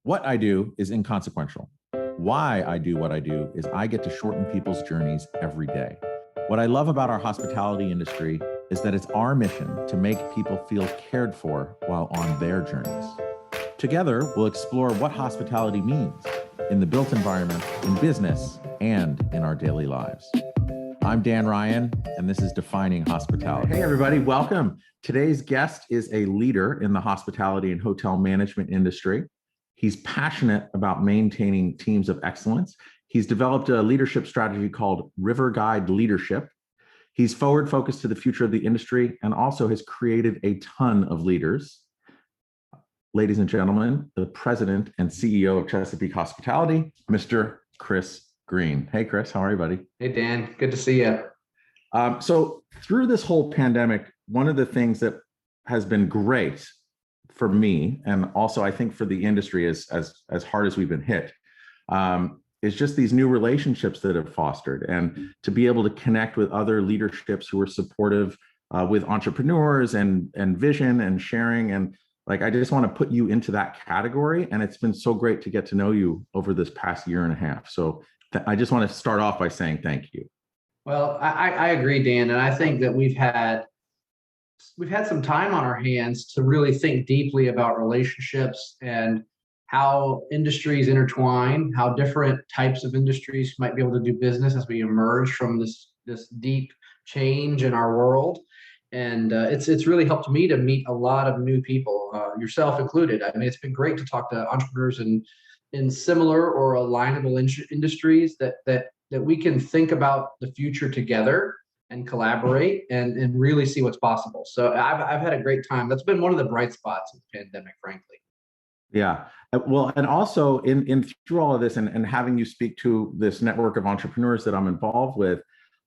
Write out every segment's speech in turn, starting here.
What I do is inconsequential. Why I do what I do is I get to shorten people's journeys every day. What I love about our hospitality industry is that it's our mission to make people feel cared for while on their journeys. Together, we'll explore what hospitality means in the built environment, in business, and in our daily lives. I'm Dan Ryan, and this is Defining Hospitality. Hey, everybody, welcome. Today's guest is a leader in the hospitality and hotel management industry. He's passionate about maintaining teams of excellence. He's developed a leadership strategy called River Guide Leadership. He's forward-focused to the future of the industry and also has created a ton of leaders. Ladies and gentlemen, the president and CEO of Chesapeake Hospitality, Mr. Chris Green. Hey, Chris, how are you, buddy? Hey, Dan, good to see you. So through this whole pandemic, one of the things that has been great for me, and also I think for the industry as hard as we've been hit, is just these new relationships that have fostered, and to be able to connect with other leaderships who are supportive with entrepreneurs and vision and sharing. And like, I just want to put you into that category. And it's been so great to get to know you over this past year and a half. So I just want to start off by saying thank you. Well, I agree, Dan, and I think that we've had some time on our hands to really think deeply about relationships and how industries intertwine, how different types of industries might be able to do business as we emerge from this deep change in our world. And it's really helped me to meet a lot of new people, yourself included. I mean, it's been great to talk to entrepreneurs in similar or alignable industries that we can think about the future together and collaborate and really see what's possible. So I've had a great time. That's been one of the bright spots of the pandemic, frankly. Yeah. Well, and also in through all of this and having you speak to this network of entrepreneurs that I'm involved with,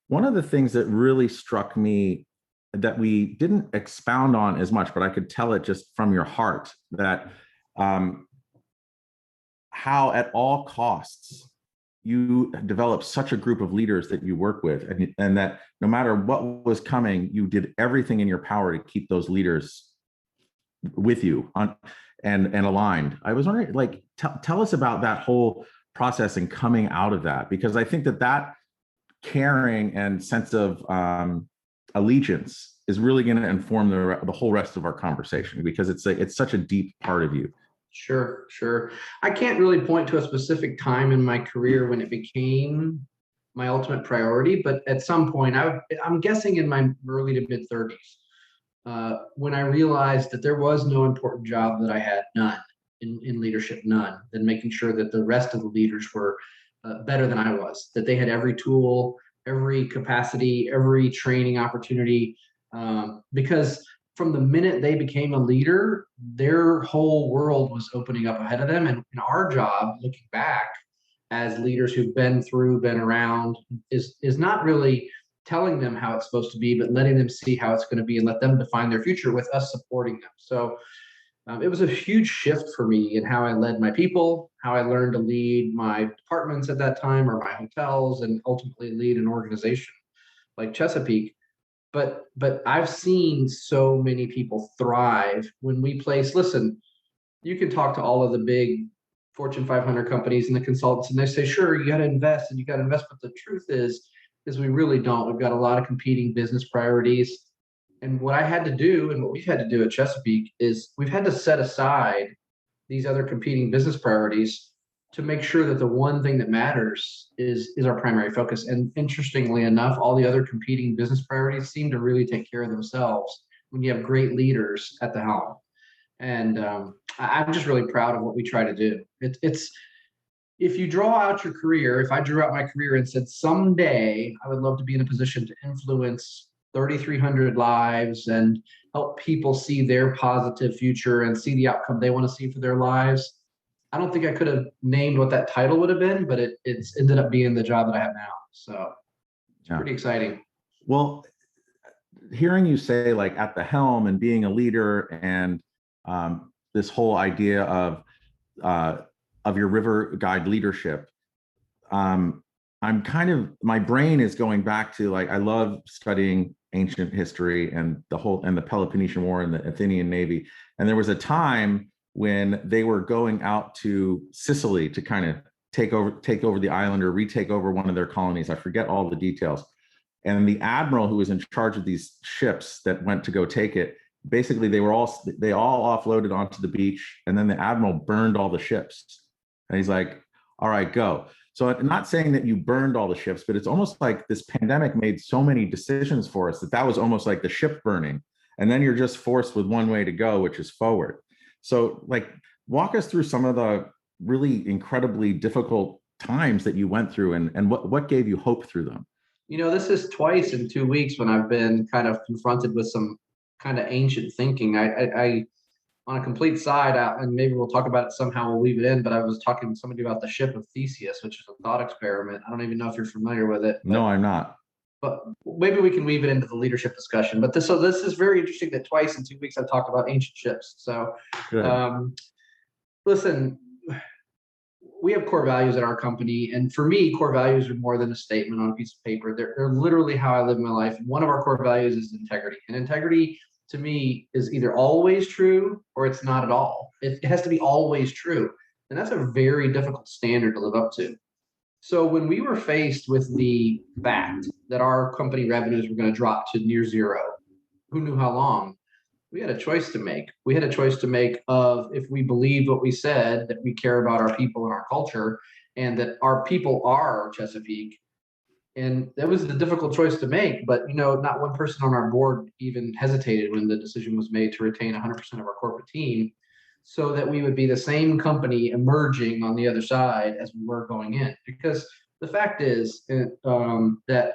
one of the things that really struck me that we didn't expound on as much, but I could tell it just from your heart, that how at all costs you developed such a group of leaders that you work with, and that no matter what was coming, you did everything in your power to keep those leaders with you and aligned. I was wondering, like, tell us about that whole process and coming out of that, because I think that caring and sense of allegiance is really going to inform the whole rest of our conversation, because it's such a deep part of you. Sure. I can't really point to a specific time in my career when it became my ultimate priority, but at some point, I'm guessing in my early to mid 30s, when I realized that there was no important job that I had none in leadership, none, than making sure that the rest of the leaders were better than I was, that they had every tool, every capacity, every training opportunity, because from the minute they became a leader, their whole world was opening up ahead of them. And our job, looking back as leaders who've been around, is not really telling them how it's supposed to be, but letting them see how it's going to be and let them define their future with us supporting them. So it was a huge shift for me in how I led my people, how I learned to lead my departments at that time, or my hotels, and ultimately lead an organization like Chesapeake. But I've seen so many people thrive when we place, listen, you can talk to all of the big Fortune 500 companies and the consultants, and they say, sure, you got to invest and you got to invest. But the truth is we really don't. We've got a lot of competing business priorities. And what I had to do, and what we've had to do at Chesapeake, is we've had to set aside these other competing business priorities to make sure that the one thing that matters is our primary focus. And interestingly enough, all the other competing business priorities seem to really take care of themselves when you have great leaders at the helm. And I'm just really proud of what we try to do. It's if you draw out your career, if I drew out my career and said, someday I would love to be in a position to influence 3,300 lives and help people see their positive future and see the outcome they want to see for their lives, I don't think I could have named what that title would have been, but it's ended up being the job that I have now. So it's pretty exciting. Well, hearing you say, like, at the helm and being a leader, and this whole idea of your River Guide leadership, my brain is going back to, like, I love studying ancient history and the Peloponnesian War and the Athenian Navy. And there was a time when they were going out to Sicily to kind of take over the island or retake over one of their colonies. I forget all the details. And the admiral who was in charge of these ships that went to go take it, basically they all offloaded onto the beach, and then the admiral burned all the ships. And he's like, all right, go. So I'm not saying that you burned all the ships, but it's almost like this pandemic made so many decisions for us that was almost like the ship burning. And then you're just forced with one way to go, which is forward. So like, walk us through some of the really incredibly difficult times that you went through, and what gave you hope through them. This is twice in 2 weeks when I've been kind of confronted with some kind of ancient thinking. I on a complete side, and maybe we'll talk about it somehow, we'll weave it in, but I was talking to somebody about the ship of Theseus, which is a thought experiment. I don't even know if you're familiar with it. No, I'm not. But maybe we can weave it into the leadership discussion. But this is very interesting that twice in 2 weeks I've talked about ancient ships. So listen, we have core values at our company. And for me, core values are more than a statement on a piece of paper. They're literally how I live my life. And one of our core values is integrity. And integrity, to me, is either always true or it's not at all. It has to be always true. And that's a very difficult standard to live up to. So when we were faced with the fact that our company revenues were going to drop to near zero, who knew how long? We had a choice to make. We had a choice to make of, if we believe what we said, that we care about our people and our culture, and that our people are Chesapeake. And that was the difficult choice to make. But, not one person on our board even hesitated when the decision was made to retain 100% of our corporate team, so that we would be the same company emerging on the other side as we were going in. Because the fact is that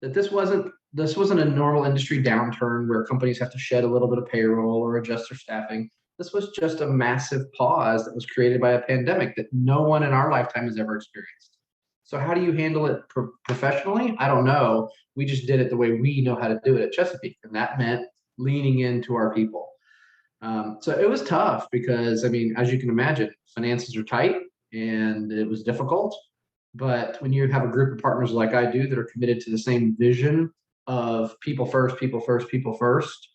this wasn't a normal industry downturn where companies have to shed a little bit of payroll or adjust their staffing. This was just a massive pause that was created by a pandemic that no one in our lifetime has ever experienced. So how do you handle it professionally? I don't know. We just did it the way we know how to do it at Chesapeake, and that meant leaning into our people. So it was tough because, as you can imagine, finances are tight and it was difficult. But when you have a group of partners like I do that are committed to the same vision of people first, people first, people first,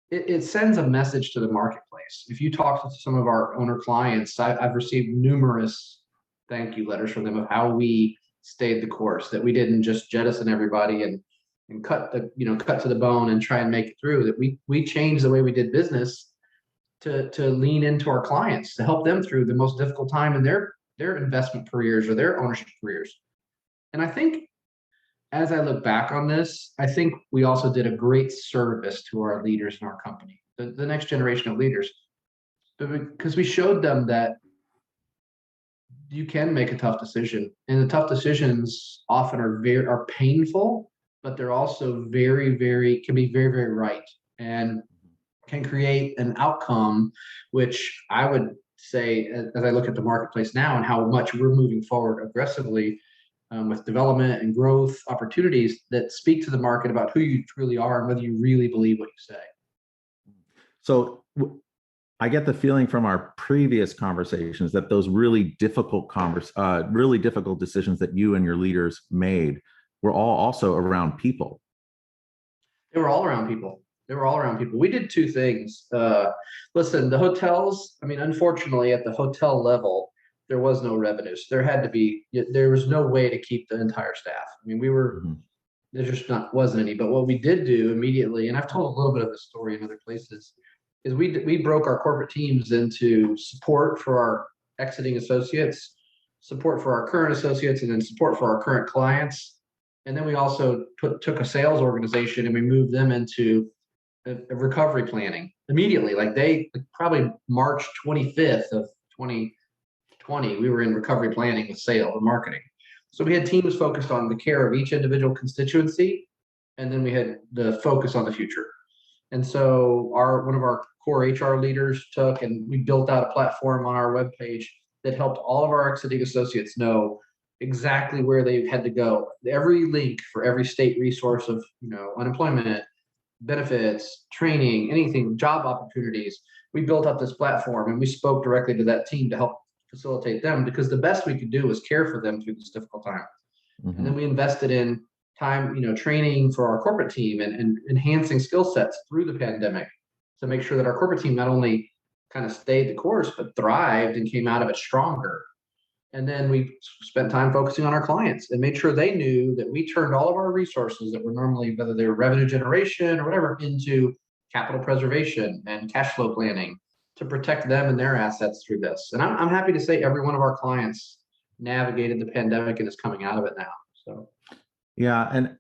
it sends a message to the marketplace. If you talk to some of our owner clients, I've received numerous thank you letters from them of how we stayed the course, that we didn't just jettison everybody and cut to the bone and try and make it through, that we changed the way we did business to lean into our clients, to help them through the most difficult time in their investment careers or their ownership careers. And I think, as I look back on this, I think we also did a great service to our leaders in our company, the next generation of leaders, because we showed them that you can make a tough decision, and the tough decisions often are painful, but they're also can be very, very right, and can create an outcome, which I would say, as I look at the marketplace now and how much we're moving forward aggressively with development and growth opportunities that speak to the market about who you truly are and whether you really believe what you say. So I get the feeling from our previous conversations that those really difficult decisions that you and your leaders made were all also around people. They were all around people. We did two things. Listen, the hotels, unfortunately, at the hotel level, there was no revenues. There was no way to keep the entire staff. There just wasn't any. But what we did do immediately, and I've told a little bit of this story in other places, is we broke our corporate teams into support for our exiting associates, support for our current associates, and then support for our current clients. And then we also took a sales organization and we moved them into a recovery planning immediately. Probably March 25th of 2020, we were in recovery planning with sales and marketing. So we had teams focused on the care of each individual constituency, and then we had the focus on the future. And so one of our core HR leaders we built out a platform on our webpage that helped all of our exiting associates know exactly where they had to go. Every link for every state resource of, unemployment, benefits, training, anything, job opportunities. We built up this platform and we spoke directly to that team to help facilitate them, because the best we could do was care for them through this difficult time. Mm-hmm. And then we invested in time, training for our corporate team and enhancing skill sets through the pandemic to make sure that our corporate team not only kind of stayed the course, but thrived and came out of it stronger. And then we spent time focusing on our clients and made sure they knew that we turned all of our resources that were normally, whether they were revenue generation or whatever, into capital preservation and cash flow planning to protect them and their assets through this. And I'm happy to say every one of our clients navigated the pandemic and is coming out of it now. So, yeah. And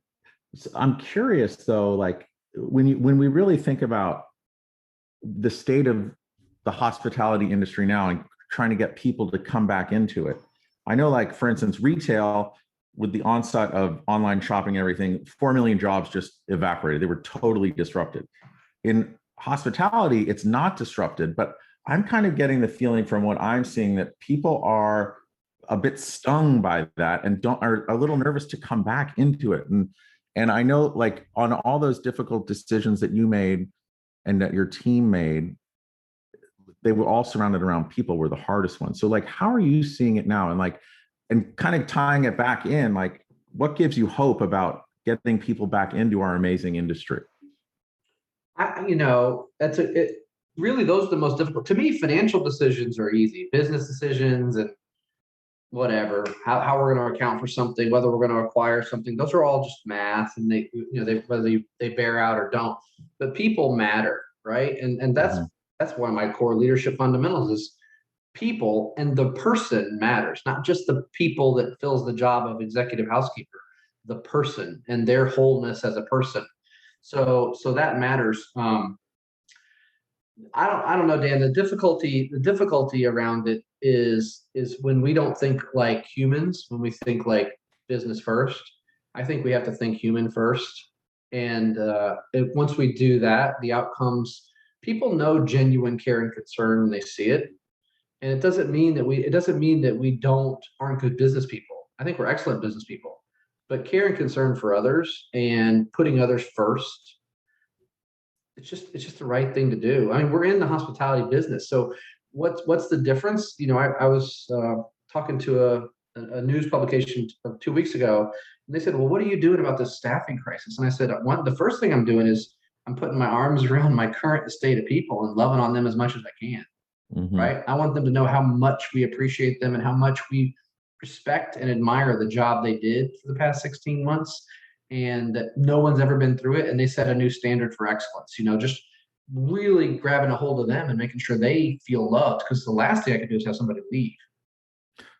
I'm curious though, like when we really think about the state of the hospitality industry now and trying to get people to come back into it. I know, like, for instance, retail, with the onset of online shopping and everything, 4 million jobs just evaporated. They were totally disrupted. In hospitality, it's not disrupted, but I'm kind of getting the feeling from what I'm seeing that people are a bit stung by that and are a little nervous to come back into it. And I know, like, on all those difficult decisions that you made and that your team made, they were all surrounded around people were the hardest ones. So, like, how are you seeing it now? And kind of tying it back in, like, what gives you hope about getting people back into our amazing industry? Really, those are the most difficult. To me, financial decisions are easy. Business decisions and whatever, how we're going to account for something, whether we're going to acquire something, those are all just math, and whether they bear out or don't. But people matter, right? And that's one of my core leadership fundamentals is people, and the person matters, not just the people that fills the job of executive housekeeper, the person and their wholeness as a person. So that matters. I don't know, Dan. The difficulty around it is when we don't think like humans, when we think like business first. I think we have to think human first, and once we do that, the outcomes, people know genuine care and concern when they see it, and it doesn't mean that we don't aren't good business people. I think we're excellent business people, but care and concern for others and putting others first, it's just the right thing to do. I mean, we're in the hospitality business. So what's the difference? I was talking to a news publication 2 weeks ago, and they said, well, what are you doing about this staffing crisis? And I said, the first thing I'm doing is I'm putting my arms around my current state of people and loving on them as much as I can. Mm-hmm. Right? I want them to know how much we appreciate them and how much we respect and admire the job they did for the past 16 months, and that no one's ever been through it, and they set a new standard for excellence. Just really grabbing a hold of them and making sure they feel loved, because the last thing I could do is have somebody leave.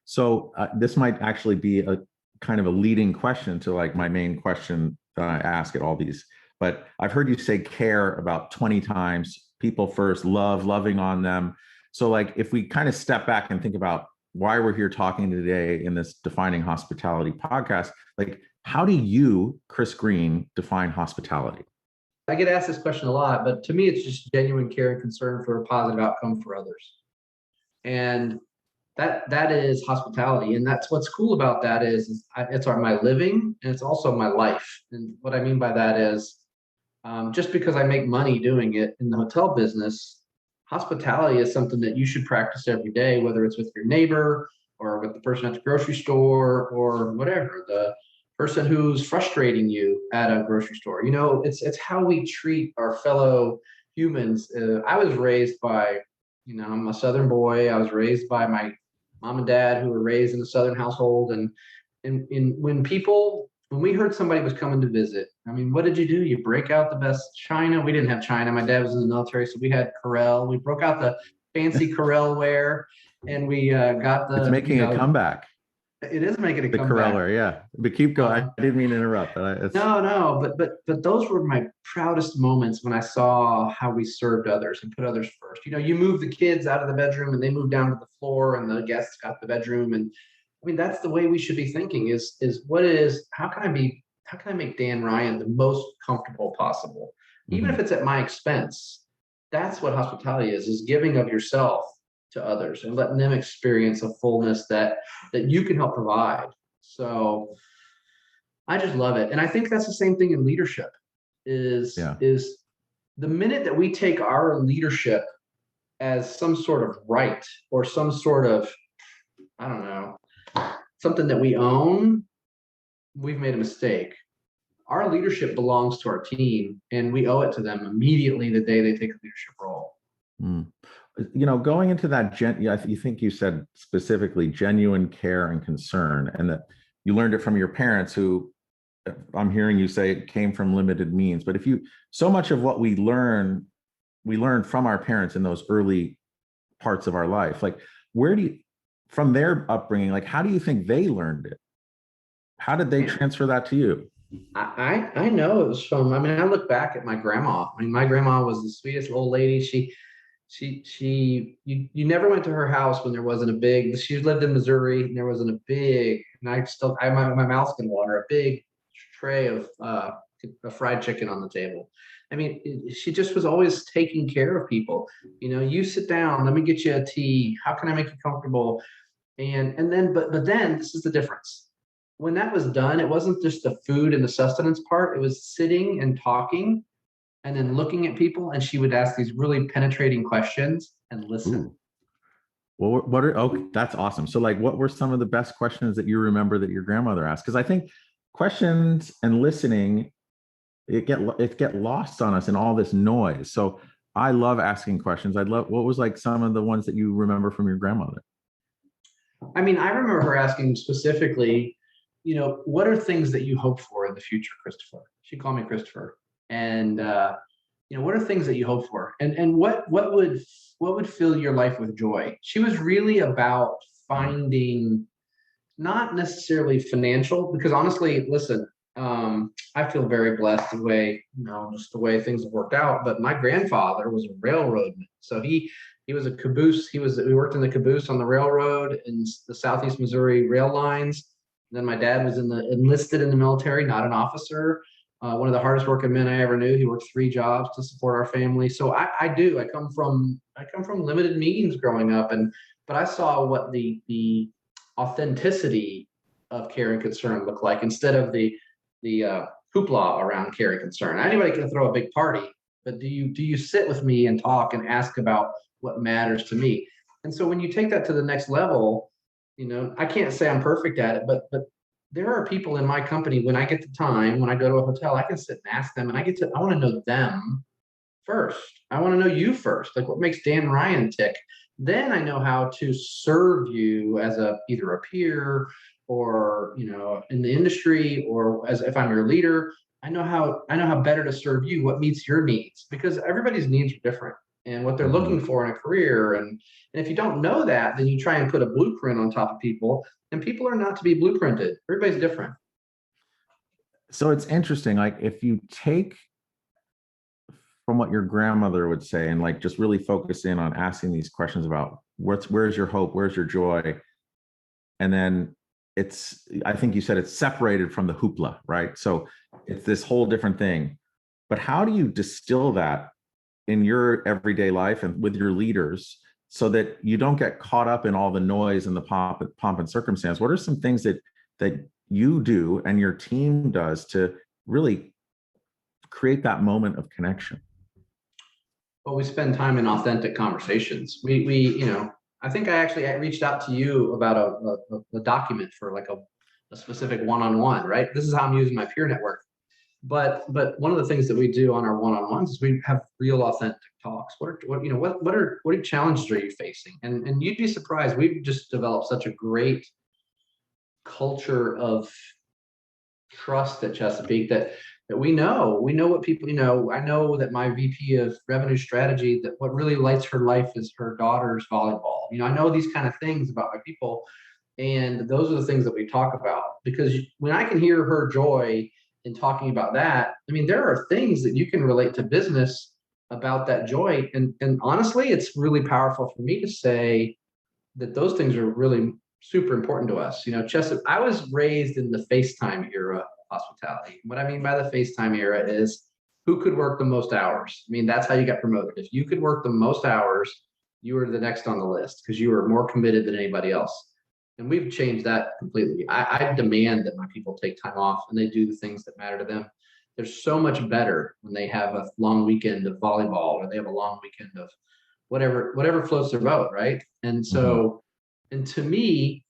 So this might actually be a kind of a leading question to, like, my main question that I ask at all these, but I've heard you say care about 20 times, people first, loving on them. So, like, if we kind of step back and think about why we're here talking today in this Defining Hospitality podcast, like, how do you, Chris Green, define hospitality? I get asked this question a lot, but to me, it's just genuine care and concern for a positive outcome for others. And that is hospitality. And that's what's cool about that is it's my living, and it's also my life. And what I mean by that is just because I make money doing it in the hotel business, hospitality is something that you should practice every day, whether it's with your neighbor or with the person at the grocery store or whatever, the person who's frustrating you at a grocery store. It's how we treat our fellow humans. I was raised by, I'm a Southern boy. I was raised by my mom and dad who were raised in a Southern household. And when we heard somebody was coming to visit, I mean, what did you do? You break out the best china. We didn't have china. My dad was in the military, so we had Corelle. We broke out the fancy Corelle ware, and we got the. It's making a comeback. It is making a the comeback. Corelle ware, yeah. But keep going. I didn't mean to interrupt. No, but those were my proudest moments when I saw how we served others and put others first. You move the kids out of the bedroom and they move down to the floor, and the guests got the bedroom. And I mean, that's the way we should be thinking how can I make Dan Ryan the most comfortable possible, even if it's at my expense. That's what hospitality is giving of yourself to others and letting them experience a fullness that you can help provide. So I just love it. And I think that's the same thing in leadership is the minute that we take our leadership as some sort of right or some sort of, I don't know, something that we own, we've made a mistake. Our leadership belongs to our team, and we owe it to them immediately the day they take a leadership role. Going into that, you think you said specifically genuine care and concern, and that you learned it from your parents, who I'm hearing you say it came from limited means. But so much of what we learn from our parents in those early parts of our life. Like, from their upbringing, like, how do you think they learned it? How did they transfer that to you? I know it was from, I mean, I look back at my grandma. I mean, my grandma was the sweetest old lady. You never went to her house when there wasn't a big, she lived in Missouri, and there wasn't a big, and my mouth's gonna water, a big tray of fried chicken on the table. I mean, she just was always taking care of people. You sit down, let me get you a tea. How can I make you comfortable? And then, but then this is the difference. When that was done, it wasn't just the food and the sustenance part. It was sitting and talking and then looking at people, and she would ask these really penetrating questions and listen. Ooh. Well, that's awesome. So, like, what were some of the best questions that you remember that your grandmother asked? Because I think questions and listening, it get lost on us in all this noise. So I love asking questions. What was like some of the ones that you remember from your grandmother? I mean, I remember her asking specifically, what are things that you hope for in the future, Christopher? She called me Christopher. And what are things that you hope for? And what would fill your life with joy? She was really about finding, not necessarily financial, because honestly, listen, I feel very blessed the way, just the way things have worked out. But my grandfather was a railroadman. So he was a caboose. We worked in the caboose on the railroad in the Southeast Missouri rail lines. And then my dad was enlisted in the military, not an officer. One of the hardest working men I ever knew. He worked 3 jobs to support our family. So I do. I come from limited means growing up, but I saw what the authenticity of care and concern looked like, instead of the hoopla around care and concern. Anybody can throw a big party, but do you sit with me and talk and ask about what matters to me? And so when you take that to the next level, I can't say I'm perfect at it, but there are people in my company, when I get the time, when I go to a hotel, I can sit and ask them, and I want to know them first. I want to know you first. Like, what makes Dan Ryan tick? Then I know how to serve you as either a peer, or in the industry, or as if I'm your leader. I know how better to serve you, what meets your needs, because everybody's needs are different, and what they're looking for in a career. And if you don't know that, then you try and put a blueprint on top of people, and people are not to be blueprinted. Everybody's different. So it's interesting. Like, if you take from what your grandmother would say and like just really focus in on asking these questions about where's your hope, where's your joy, and then I think you said it's separated from the hoopla, right? So it's this whole different thing. But how do you distill that in your everyday life and with your leaders, so that you don't get caught up in all the noise and the pomp and circumstance? What are some things that you do and your team does to really create that moment of connection? Well, we spend time in authentic conversations. I think I reached out to you about a document for like a specific one-on-one, right? This is how I'm using my peer network. But one of the things that we do on our one-on-ones is we have real authentic talks. What challenges are you facing? And you'd be surprised. We've just developed such a great culture of trust at Chesapeake that we know what people. I know that my VP of revenue strategy, that what really lights her life is her daughter's volleyball. I know these kind of things about my people, and those are the things that we talk about, because when I can hear her joy in talking about that, I mean, there are things that you can relate to business about that joy. And honestly, it's really powerful for me to say that those things are really super important to us. I was raised in the FaceTime era of hospitality. What I mean by the FaceTime era is, who could work the most hours? I mean, that's how you got promoted. If you could work the most hours, you were the next on the list because you were more committed than anybody else. And we've changed that completely. I demand that my people take time off and they do the things that matter to them. They're so much better when they have a long weekend of volleyball, or they have a long weekend of whatever floats their boat, right? And so, and to me,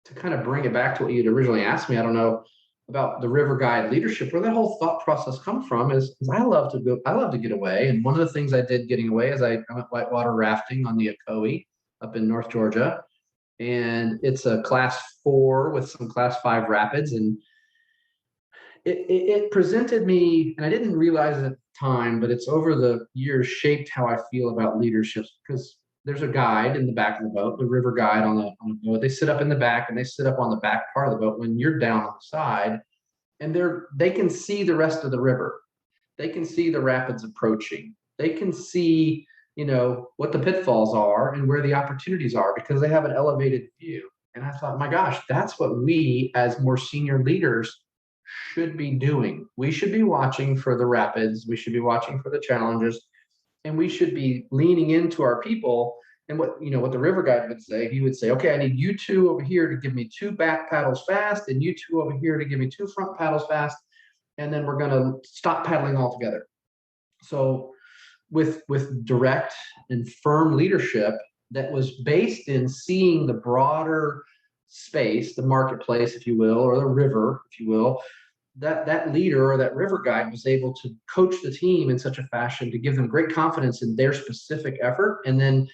to kind of bring it back to what you'd originally asked me, I don't know, about the river guide leadership, where that whole thought process come from is I love to get away. And one of the things I did getting away is I went whitewater rafting on the Ocoee up in North Georgia. And it's a class 4 with some class 5 rapids. And it presented me, and I didn't realize it at the time, but it's over the years shaped how I feel about leadership, because there's a guide in the back of the boat, the river guide on the boat. They sit up in the back, and they sit up on the back part of the boat when you're down on the side, and they can see the rest of the river. They can see the rapids approaching. They can see, what the pitfalls are and where the opportunities are, because they have an elevated view. And I thought, my gosh, that's what we as more senior leaders should be doing. We should be watching for the rapids. We should be watching for the challenges, and we should be leaning into our people. And what the river guide would say, he would say, okay, I need you two over here to give me 2 back paddles fast, and you two over here to give me 2 front paddles fast, and then we're going to stop paddling altogether. So with direct and firm leadership that was based in seeing the broader space, the marketplace, if you will, or the river, if you will, that leader or that river guide was able to coach the team in such a fashion to give them great confidence in their specific effort, and then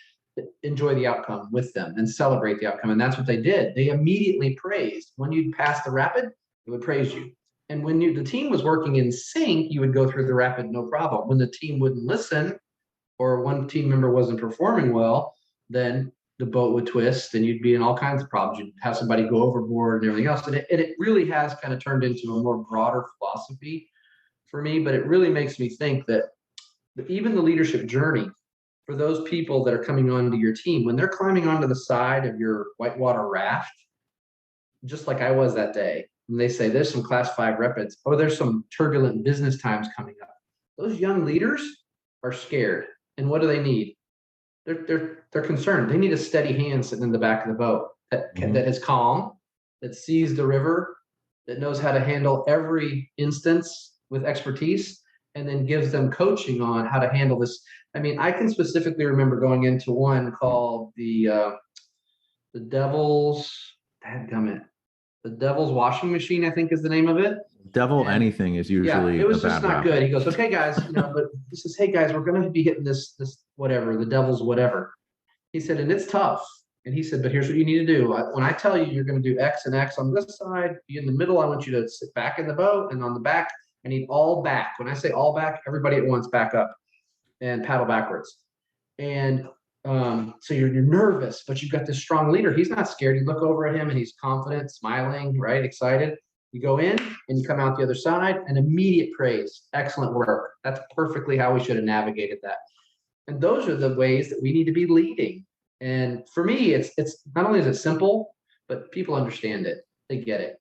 enjoy the outcome with them and celebrate the outcome. And that's what they did. They immediately praised. When you'd pass the rapid, it would praise you. And when the team was working in sync, you would go through the rapid no problem. When the team wouldn't listen, or one team member wasn't performing well, then the boat would twist and you'd be in all kinds of problems. You'd have somebody go overboard and everything else. And it really has kind of turned into a more broader philosophy for me, but it really makes me think that even the leadership journey for those people that are coming onto your team, when they're climbing onto the side of your whitewater raft, just like I was that day, and they say there's some class 5 rapids, or there's some turbulent business times coming up, those young leaders are scared. And what do they need? They're concerned. They need a steady hand sitting in the back of the boat that is calm, that sees the river, that knows how to handle every instance with expertise, and then gives them coaching on how to handle this. I mean, I can specifically remember going into one called the Devil's the Devil's washing machine, I think is the name of it. Devil anything is usually it was a just bad not rap. good. He goes, okay, guys, but he says, hey guys, we're going to be hitting this whatever, the Devil's whatever. He said, and it's tough. And he said, but here's what you need to do. When I tell you you're going to do X and X on this side, be in the middle, I want you to sit back in the boat, and on the back, I need all back. When I say all back, everybody at once back up and paddle backwards. And so you're nervous, but you've got this strong leader. He's not scared. You look over at him and he's confident, smiling, right? Excited. You go in and you come out the other side, and immediate praise. Excellent work. That's perfectly how we should have navigated that. And those are the ways that we need to be leading. And for me, it's not only is it simple, but people understand it. They get it.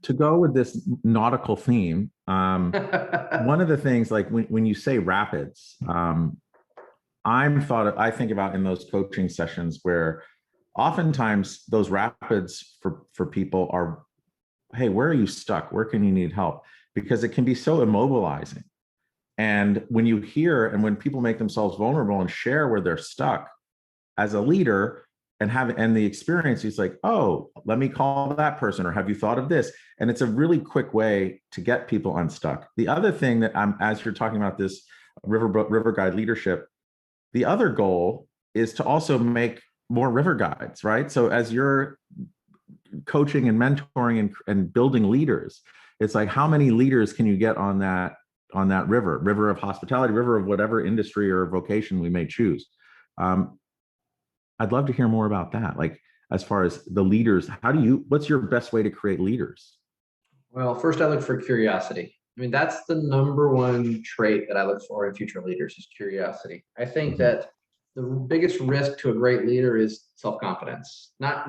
To go with this nautical theme, one of the things, like when you say rapids, I think about in those coaching sessions where oftentimes those rapids for people are, hey, where are you stuck? Where can you need help? Because it can be so immobilizing. And when you hear and when people make themselves vulnerable and share where they're stuck as a leader and the experience, he's like, oh, let me call that person, or have you thought of this? And it's a really quick way to get people unstuck. The other thing that as you're talking about this river guide leadership, the other goal is to also make more river guides, right? So as you're coaching and mentoring and building leaders, it's like, how many leaders can you get on that river of hospitality, river of whatever industry or vocation we may choose? I'd love to hear more about that. Like, as far as the leaders, what's your best way to create leaders? Well, first I look for curiosity. I mean, that's the number one trait that I look for in future leaders is curiosity. I think that the biggest risk to a great leader is self-confidence. Not,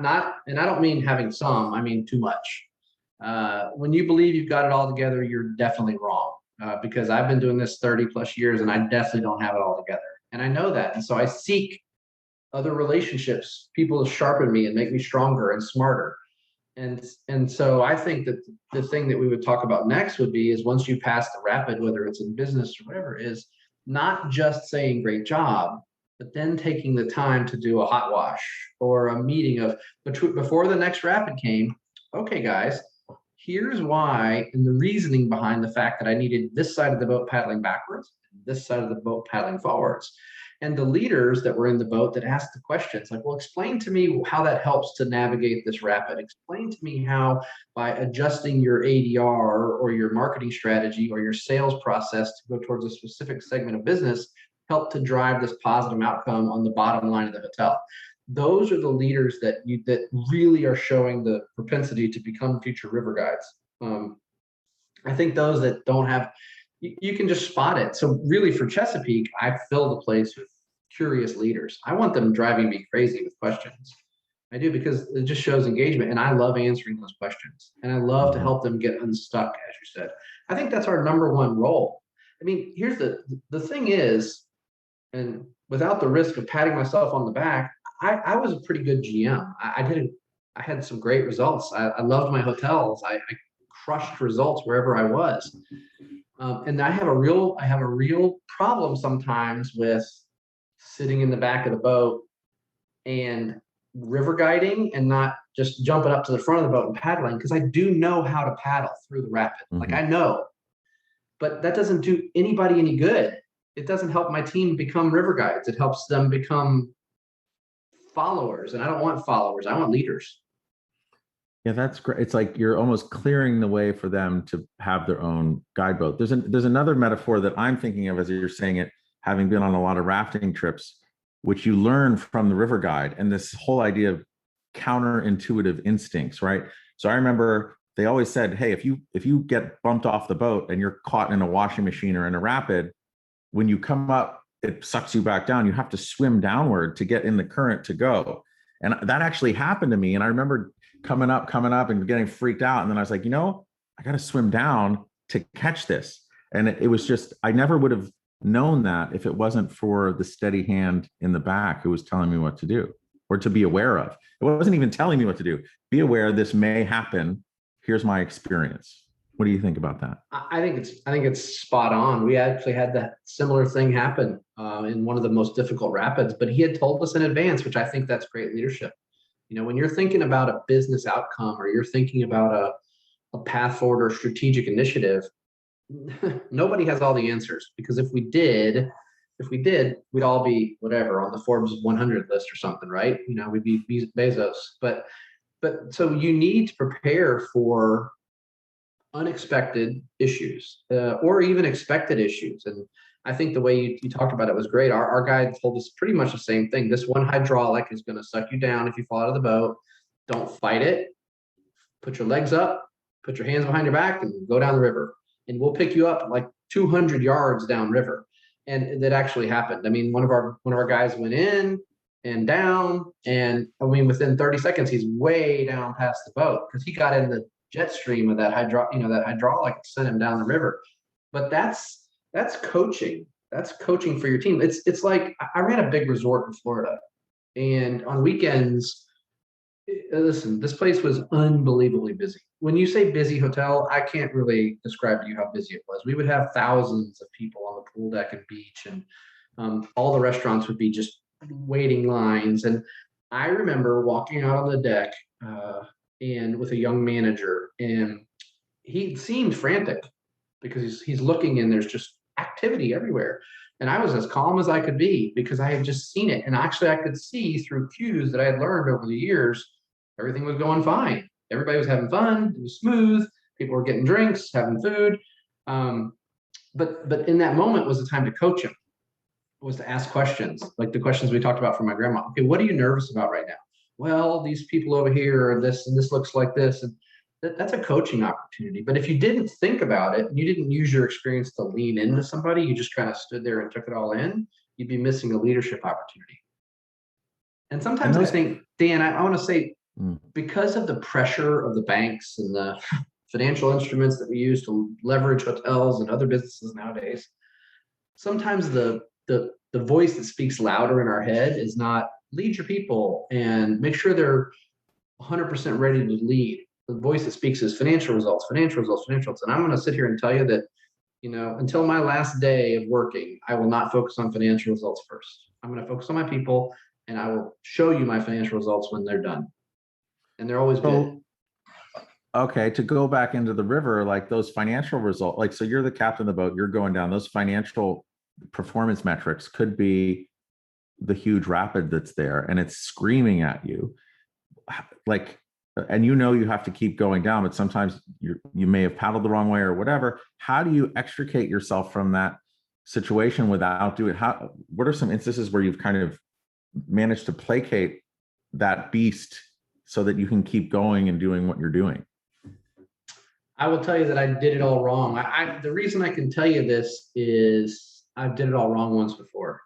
and I don't mean having some, I mean too much. When you believe you've got it all together, you're definitely wrong. Because I've been doing this 30 plus years and I definitely don't have it all together. And I know that. And so I seek other relationships, people to sharpen me and make me stronger and smarter. And so I think that the thing that we would talk about next would be is once you pass the rapid, whether it's in business or whatever, is not just saying great job, but then taking the time to do a hot wash or a meeting of before the next rapid came. Okay, guys, here's why, and the reasoning behind the fact that I needed this side of the boat paddling backwards, this side of the boat paddling forwards. And the leaders that were in the boat that asked the questions like, well, explain to me how that helps to navigate this rapid. Explain to me how by adjusting your ADR or your marketing strategy or your sales process to go towards a specific segment of business help to drive this positive outcome on the bottom line of the hotel. Those are the leaders that really are showing the propensity to become future river guides. I think those that don't have, you can just spot it. So really for Chesapeake, I fill the place with curious leaders. I want them driving me crazy with questions. I do, because it just shows engagement, and I love answering those questions, and I love to help them get unstuck, as you said. I think that's our number one role. I mean, here's the thing is, and without the risk of patting myself on the back, I was a pretty good GM. I had some great results. I loved my hotels. I crushed results wherever I was. And I have a real problem sometimes with sitting in the back of the boat and river guiding and not just jumping up to the front of the boat and paddling, because I do know how to paddle through the rapid. Like I know, but that doesn't do anybody any good. It doesn't help my team become river guides. It helps them become followers, and I don't want followers. I want leaders. Yeah, that's great. It's like you're almost clearing the way for them to have their own guideboat. There's another metaphor that I'm thinking of as you're saying it, having been on a lot of rafting trips, which you learn from the river guide, and this whole idea of counterintuitive instincts, right? So I remember they always said, hey, if you get bumped off the boat and you're caught in a washing machine or in a rapid, when you come up, it sucks you back down. You have to swim downward to get in the current to go. And that actually happened to me. And I remember coming up and getting freaked out. And then I was like, I got to swim down to catch this. And it was just, I never would have known that if it wasn't for the steady hand in the back who was telling me what to do or to be aware of. It wasn't even telling me what to do. Be aware this may happen. Here's my experience. What do you think about that? I think it's spot on. We actually had that similar thing happen in one of the most difficult rapids, but he had told us in advance, which I think that's great leadership. When you're thinking about a business outcome or you're thinking about a path forward or strategic initiative, nobody has all the answers, because if we did, we'd all be whatever on the Forbes 100 list or something, right? We'd be Bezos. But so you need to prepare for unexpected issues or even expected issues. And I think the way you talked about it was great. Our guide told us pretty much the same thing. This one hydraulic is going to suck you down if you fall out of the boat. Don't fight it. Put your legs up, put your hands behind your back, and go down the river. And we'll pick you up like 200 yards downriver. And that actually happened. I mean, one of our guys went in and down, and I mean, within 30 seconds, he's way down past the boat because he got in the jet stream of that hydraulic sent him down the river. But that's coaching. That's coaching for your team. It's like I ran a big resort in Florida, and on weekends, listen, this place was unbelievably busy. When you say busy hotel, I can't really describe to you how busy it was. We would have thousands of people on the pool deck and beach, and all the restaurants would be just waiting lines. And I remember walking out on the deck and with a young manager, and he seemed frantic because he's looking and there's just activity everywhere. And I was as calm as I could be because I had just seen it. And actually I could see through cues that I had learned over the years, everything was going fine. Everybody was having fun. It was smooth. People were getting drinks, having food. But in that moment was the time to coach him, was to ask questions, like the questions we talked about from my grandma. Okay, what are you nervous about right now? Well, these people over here are this, and this looks like this. And that's a coaching opportunity. But if you didn't think about it, and you didn't use your experience to lean into somebody, you just kind of stood there and took it all in, you'd be missing a leadership opportunity. And sometimes I think, Dan, I want to say, because of the pressure of the banks and the financial instruments that we use to leverage hotels and other businesses nowadays, sometimes the voice that speaks louder in our head is not lead your people and make sure they're 100% ready to lead. The voice that speaks is financial results, financial results, financial results. And I'm going to sit here and tell you that, until my last day of working, I will not focus on financial results first. I'm going to focus on my people, and I will show you my financial results when they're done. And they're always good. Okay, to go back into the river, like those financial results, like so you're the captain of the boat, you're going down, those financial performance metrics could be the huge rapid that's there and it's screaming at you. Like, and you know you have to keep going down, but sometimes you may have paddled the wrong way or whatever. How do you extricate yourself from that situation without doing how what are some instances where you've kind of managed to placate that beast so that you can keep going and doing what you're doing? I will tell you that I did it all wrong. The reason I can tell you this is I did it all wrong once before.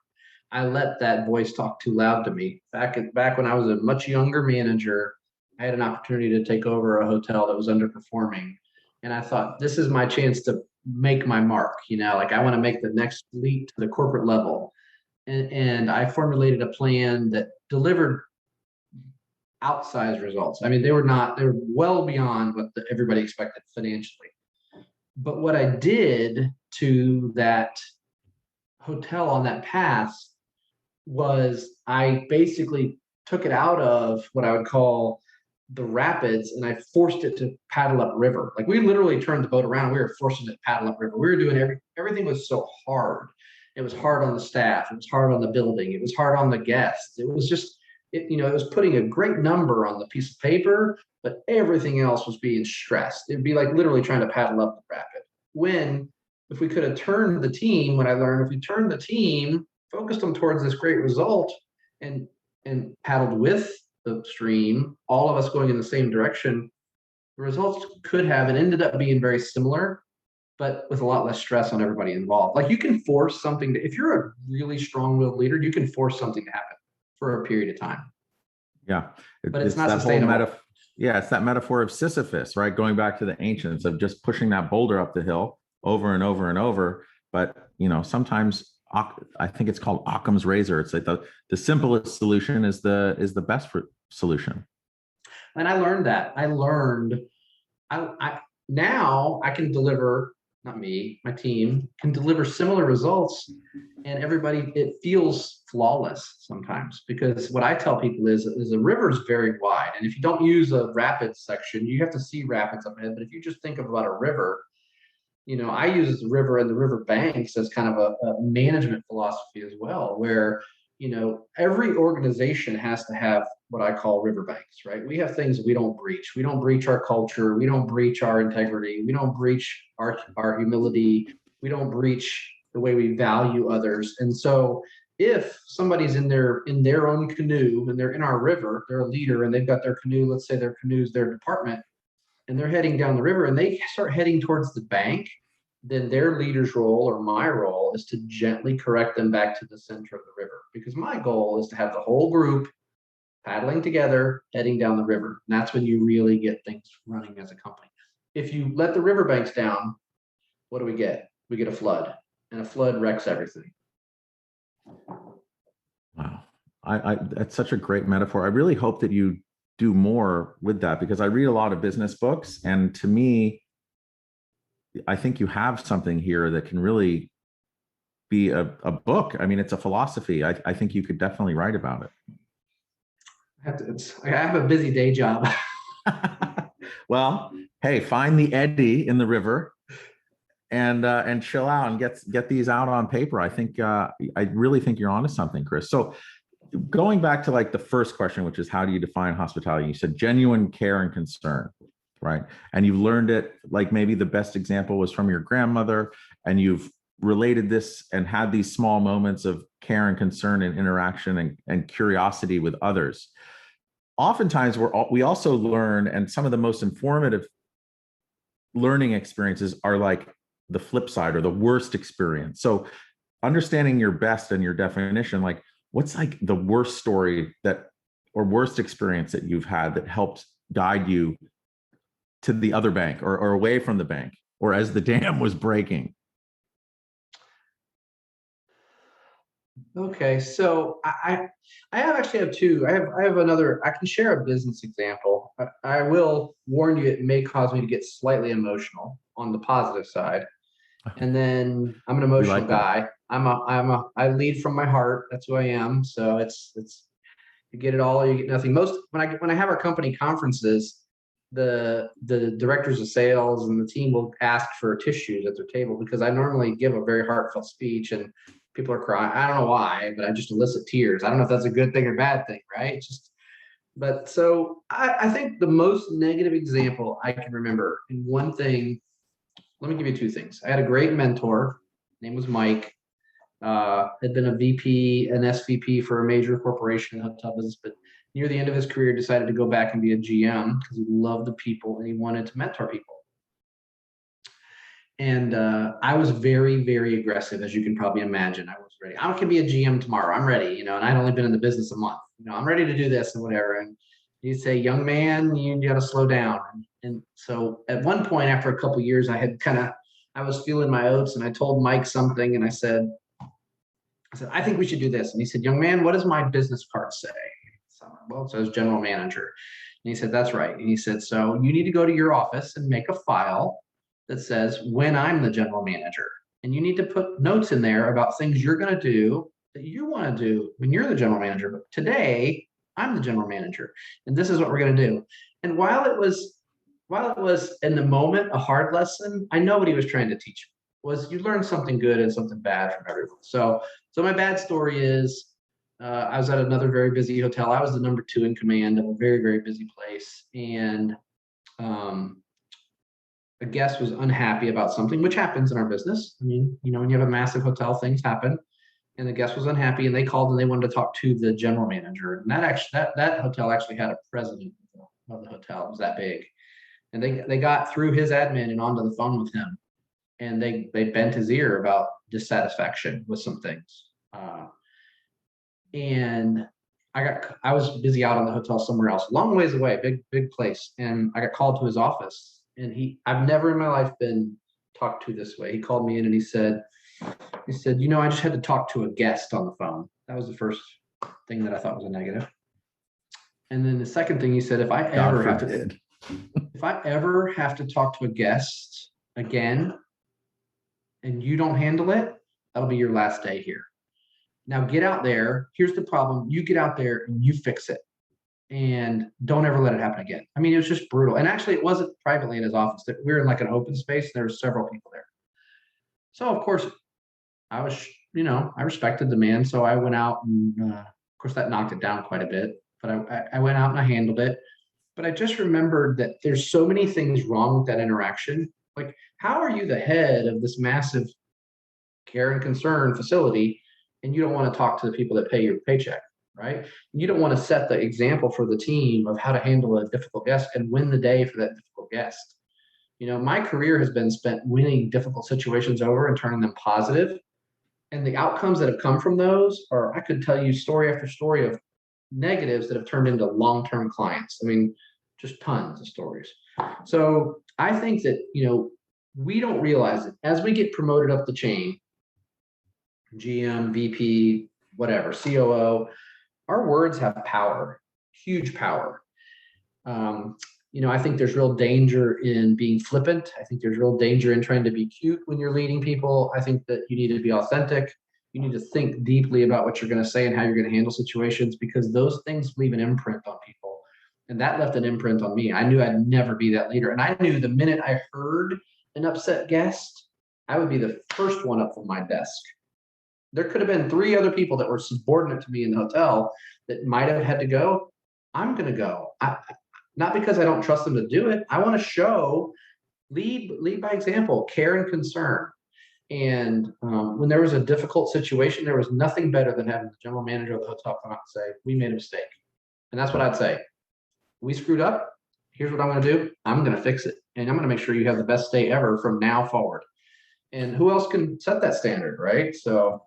I let that voice talk too loud to me. Back when I was a much younger manager, I had an opportunity to take over a hotel that was underperforming, and I thought this is my chance to make my mark. Like I want to make the next leap to the corporate level, and I formulated a plan that delivered outsized results. I mean, they were well beyond what everybody expected financially. But what I did to that hotel on that path was I basically took it out of what I would call the rapids and I forced it to paddle up river. Like we literally turned the boat around. We were forcing it to paddle up river. We were doing everything was so hard. It was hard on the staff. It was hard on the building. It was hard on the guests. It was just, it was putting a great number on the piece of paper, but everything else was being stressed. It'd be like literally trying to paddle up the rapid. When, if we could have turned the team, what I learned, if we turned the team, focused them towards this great result and paddled with the stream, all of us going in the same direction, the results could have and ended up being very similar, but with a lot less stress on everybody involved. Like you can force something to, if you're a really strong-willed leader, you can force something to happen for a period of time. Yeah, But it's not that whole sustainable. metaphor. Yeah, it's that metaphor of Sisyphus, right? Going back to the ancients of just pushing that boulder up the hill over and over and over. But sometimes I think it's called Occam's razor. It's like the simplest solution is the best solution. And I learned that. I now I can deliver, not me, my team can deliver similar results, and everybody, it feels flawless sometimes, because what I tell people is the river is very wide, and if you don't use a rapids section, you have to see rapids up ahead. But if you just think about a river, I use the river and the river banks as kind of a management philosophy as well, where every organization has to have what I call river banks, right? We have things that we don't breach. We don't breach our culture. We don't breach our integrity. We don't breach our humility. We don't breach the way we value others. And so if somebody's in their own canoe and they're in our river, they're a leader and they've got their canoe, let's say their canoe is their department, and they're heading down the river and they start heading towards the bank, then their leader's role or my role is to gently correct them back to the center of the river. Because my goal is to have the whole group paddling together, heading down the river. And that's when you really get things running as a company. If you let the riverbanks down, what do we get? We get a flood, and a flood wrecks everything. Wow, that's such a great metaphor. I really hope that you do more with that, because I read a lot of business books, and to me, I think you have something here that can really be a book. I mean, it's a philosophy. I think you could definitely write about I have a busy day job. it. Well, hey, find the eddy in the river and chill out and get these out on paper. I think I really think you're onto something, Chris. So going back to like the first question, which is how do you define hospitality? You said genuine care and concern, right? And you've learned it, like maybe the best example was from your grandmother, and you've related this and had these small moments of care and concern and interaction and curiosity with others. Oftentimes we also learn, and some of the most informative learning experiences are like the flip side or the worst experience. So understanding your best and your definition, like what's like the worst story that or worst experience that you've had that helped guide you to the other bank or away from the bank, or as the dam was breaking? Okay, so I actually have two. I have another. I can share a business example. I will warn you, it may cause me to get slightly emotional on the positive side. And then I'm an emotional like that. guy. I lead from my heart. That's who I am. So it's you get it all or you get nothing. Most when I have our company conferences, the directors of sales and the team will ask for tissues at their table because I normally give a very heartfelt speech and people are crying. I don't know why, but I just elicit tears. I don't know if that's a good thing or bad thing, right? But so I think the most negative example I can remember in one thing, let me give you two things. I had a great mentor, name was Mike, had been a VP, an SVP for a major corporation in the hotel business, but near the end of his career decided to go back and be a GM because he loved the people and he wanted to mentor people. And I was very, very aggressive, as you can probably imagine. I was ready. I can be a GM tomorrow. I'm ready, and I'd only been in the business a month. I'm ready to do this and whatever. And he'd say, young man, you got to slow down. And so at one point, after a couple of years, I was feeling my oats, and I told Mike something, and I said, I think we should do this. And he said, young man, what does my business card say? So, well, it says general manager. And he said, that's right. And he said, so you need to go to your office and make a file that says when I'm the general manager. And you need to put notes in there about things you're going to do that you want to do when you're the general manager. But today, I'm the general manager. And this is what we're going to do. And while it was in the moment a hard lesson, I know what he was trying to teach me was you learn something good and something bad from everyone. So my bad story is I was at another very busy hotel. I was the number 2 in command of a very, very busy place. And a guest was unhappy about something, which happens in our business. I mean, when you have a massive hotel, things happen. And the guest was unhappy and they called and they wanted to talk to the general manager. And that hotel actually had a president of the hotel. It was that big. And they got through his admin and onto the phone with him. And they bent his ear about dissatisfaction with some things. And I was busy out on the hotel somewhere else, a long ways away, big place. And I got called to his office, and I've never in my life been talked to this way. He called me in and he said, I just had to talk to a guest on the phone. That was the first thing that I thought was a negative. And then the second thing he said, if I ever have to talk to a guest again and you don't handle it, that'll be your last day here. Now get out there. Here's the problem. You get out there and you fix it. And don't ever let it happen again. I mean, it was just brutal. And actually, it wasn't privately in his office. We were in like an open space. There were several people there. So, of course, I was, I respected the man. So I went out and, of course, that knocked it down quite a bit. But I went out and I handled it. But I just remembered that there's so many things wrong with that interaction. Like, how are you the head of this massive care and concern facility and you don't want to talk to the people that pay your paycheck, right? You don't want to set the example for the team of how to handle a difficult guest and win the day for that difficult guest. My career has been spent winning difficult situations over and turning them positive. And the outcomes that have come from those I could tell you story after story of negatives that have turned into long-term clients. I mean, just tons of stories. So I think that, we don't realize it. As we get promoted up the chain, GM, VP, whatever, COO, our words have power, huge power. I think there's real danger in being flippant. I think there's real danger in trying to be cute when you're leading people. I think that you need to be authentic. You need to think deeply about what you're going to say and how you're going to handle situations, because those things leave an imprint on people. And that left an imprint on me. I knew I'd never be that leader. And I knew the minute I heard an upset guest, I would be the first one up from my desk. There could have been 3 other people that were subordinate to me in the hotel that might have had to go. I'm going to go. Not because I don't trust them to do it. I want to lead by example, care and concern. And when there was a difficult situation, there was nothing better than having the general manager of the hotel come out and say, we made a mistake. And that's what I'd say. We screwed up. Here's what I'm going to do. I'm going to fix it. And I'm going to make sure you have the best stay ever from now forward. And who else can set that standard, right? So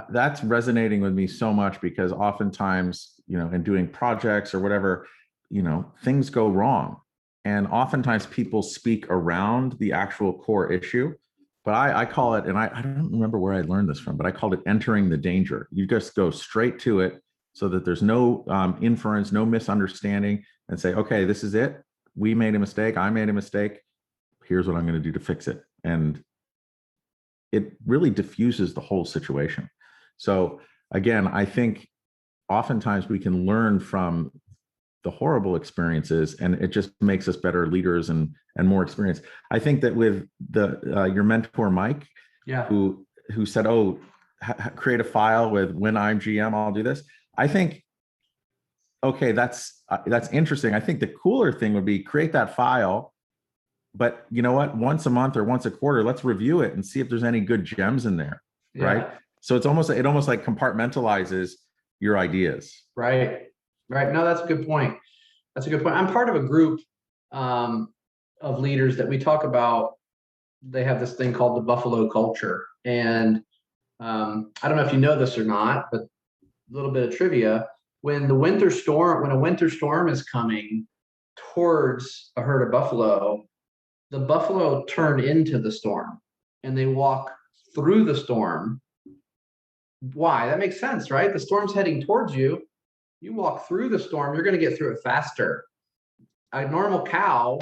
that's resonating with me so much, because oftentimes, in doing projects or whatever, things go wrong. And oftentimes people speak around the actual core issue. But I call it, and I don't remember where I learned this from, but I called it entering the danger. You just go straight to it so that there's no inference, no misunderstanding, and say, okay, this is it. We made a mistake. I made a mistake. Here's what I'm going to do to fix it. And it really diffuses the whole situation. So again, I think oftentimes we can learn from the horrible experiences, and it just makes us better leaders and more experienced. I think that with the your mentor Mike, Yeah. who said, "Oh, create a file with when I'm GM, I'll do this." I think, okay, that's interesting. I think the cooler thing would be create that file, but you know what? Once a month or once a quarter, let's review it and see if there's any good gems in there, Yeah. right? So it almost like compartmentalizes your ideas. Right. Right. No, that's a good point. That's a good point. I'm part of a group of leaders that we talk about. They have this thing called the Buffalo culture. And I don't know if you know this or not, but a little bit of trivia. When a winter storm is coming towards a herd of buffalo, the buffalo turn into the storm and they walk through the storm. Why? That makes sense, right? The storm's heading towards you. You walk through the storm, you're going to get through it faster. A normal cow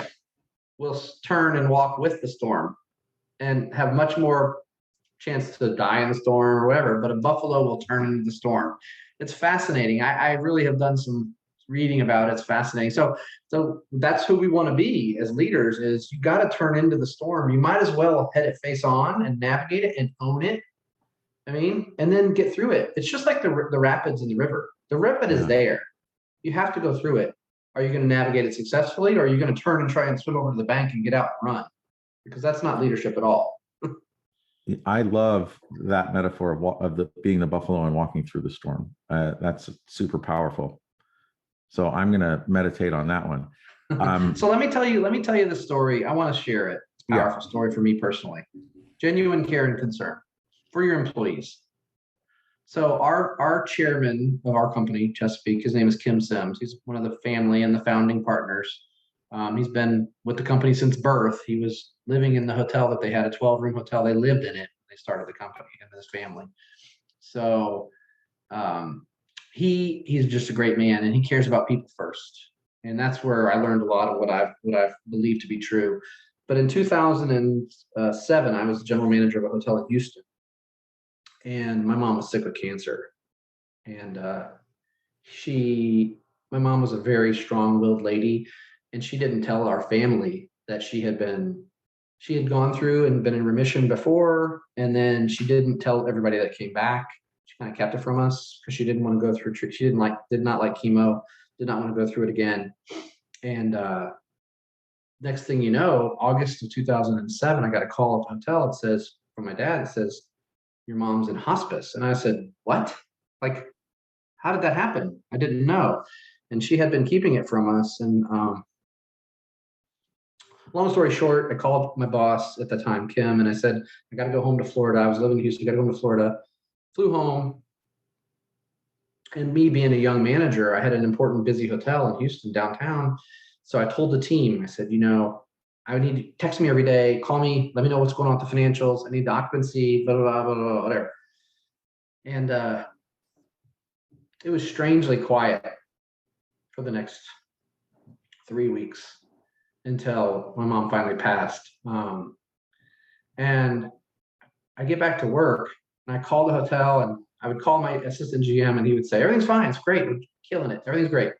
will turn and walk with the storm and have much more chance to die in the storm or whatever, but a buffalo will turn into the storm. It's fascinating. I really have done some reading about it. It's fascinating. So that's who we want to be as leaders, is you got to turn into the storm. You might as well head it face on and navigate it and own it. I mean, and then get through it. It's just like the rapids in the river. The rapid is there. You have to go through it. Are you going to navigate it successfully, or are you going to turn and try and swim over to the bank and get out and run? Because that's not leadership at all. I love that metaphor of being the buffalo and walking through the storm. That's super powerful. So I'm going to meditate on that one. So let me tell you the story. I want to share it. It's a powerful story for me personally. Genuine care and concern for your employees. So our chairman of our company, Chesapeake, his name is Kim Sims. He's one of the family and the founding partners. He's been with the company since birth. He was living in the hotel that they had, a 12-room hotel. They lived in it when they started the company, him and his family. So he's just a great man, and he cares about people first. And that's where I learned a lot of what I've believed to be true. But in 2007, I was the general manager of a hotel in Houston, and my mom was sick with cancer. And my mom was a very strong-willed lady, and she didn't tell our family that she had gone through and been in remission before, and then she didn't tell everybody that came back. She kind of kept it from us because she didn't want to go through. She did not like chemo, did not want to go through it again. And next thing you know, August of 2007, I got a call at the hotel. It says, from my dad, it says, "Your mom's in hospice." And I said, "What? Like, how did that happen? I didn't know." And she had been keeping it from us. And long story short, I called my boss at the time, Kim, and I said, "I got to go home to Florida." I was living in Houston, got to go home to Florida. Flew home. And me being a young manager, I had an important, busy hotel in Houston downtown. So I told the team, I said, I need to text me every day, call me, let me know what's going on with the financials. I need the occupancy, blah, blah, blah, blah, whatever. And it was strangely quiet for the next 3 weeks until my mom finally passed. And I get back to work and I call the hotel, and I would call my assistant GM, and he would say, "Everything's fine. It's great. We're killing it. Everything's great.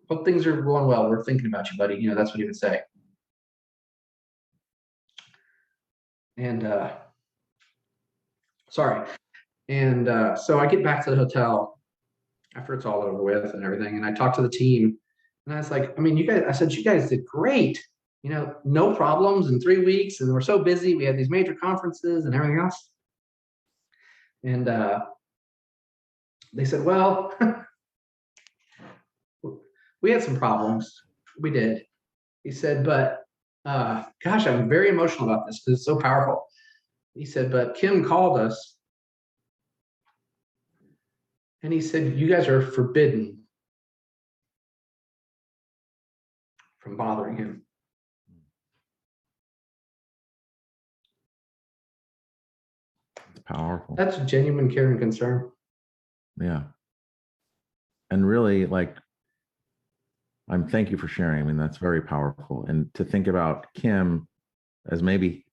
Hope things are going well. We're thinking about you, buddy." That's what he would say. And sorry. And so I get back to the hotel after it's all over with and everything. And I talked to the team, and I was like, I said, "You guys did great. No problems in 3 weeks. And we're so busy. We had these major conferences and everything else." And they said, "Well, we had some problems." We did. He said, "But gosh, I'm very emotional about this because it's so powerful." He said, "But Kim called us, and he said, you guys are forbidden from bothering him." It's powerful. That's genuine care and concern. Yeah. And really, thank you for sharing. That's very powerful. And to think about Kim as maybe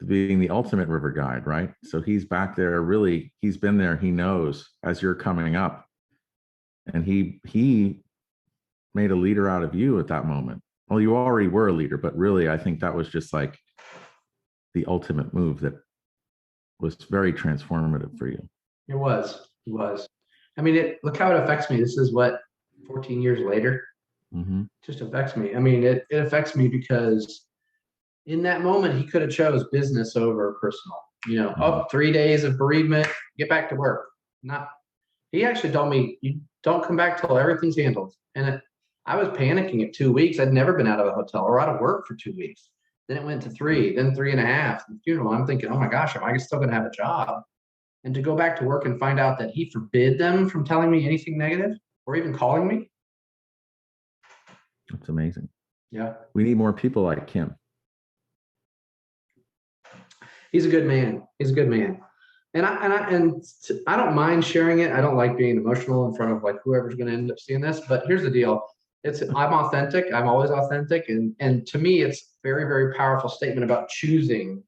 being the ultimate river guide, right? So he's back there, really, he's been there, he knows as you're coming up. And he made a leader out of you at that moment. Well, you already were a leader, but really, I think that was just like the ultimate move that was very transformative for you. It was. It was. I mean, look how it affects me. This is what, 14 years later. Mm-hmm. Just affects me. I mean, it affects me because in that moment, he could have chose business over personal. You know, Mm-hmm. 3 days of bereavement, get back to work. Not. He actually told me, you don't come back till everything's handled. And I was panicking at 2 weeks. I'd never been out of a hotel or out of work for 2 weeks. Then it went to 3, then 3.5. The funeral, I'm thinking, oh my gosh, am I still going to have a job? And to go back to work and find out that he forbid them from telling me anything negative or even calling me. That's amazing. Yeah. We need more people like him. He's a good man. He's a good man. And I don't mind sharing it. I don't like being emotional in front of like whoever's going to end up seeing this. But here's the deal: I'm authentic. I'm always authentic, and to me, it's a very, very powerful statement about choosing.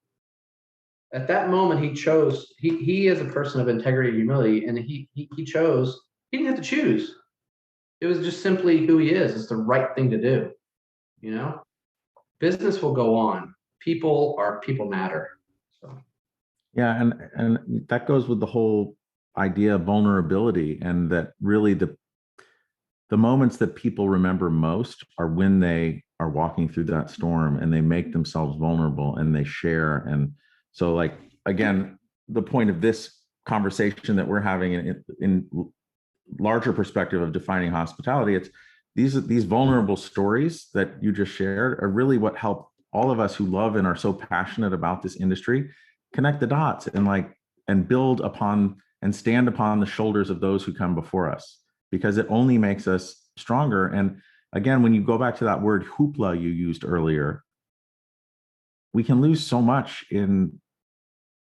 At that moment, he chose. He is a person of integrity and humility, and he chose. He didn't have to choose. It was just simply who he is. It's the right thing to do. You know, business will go on. People matter. So. Yeah, and that goes with the whole idea of vulnerability, and that really the moments that people remember most are when they are walking through that storm and they make themselves vulnerable and they share. And so, like, again, the point of this conversation that we're having in larger perspective of defining hospitality, it's these vulnerable stories that you just shared are really what help all of us who love and are so passionate about this industry connect the dots and build upon and stand upon the shoulders of those who come before us, because it only makes us stronger. And again, when you go back to that word hoopla you used earlier, we can lose so much in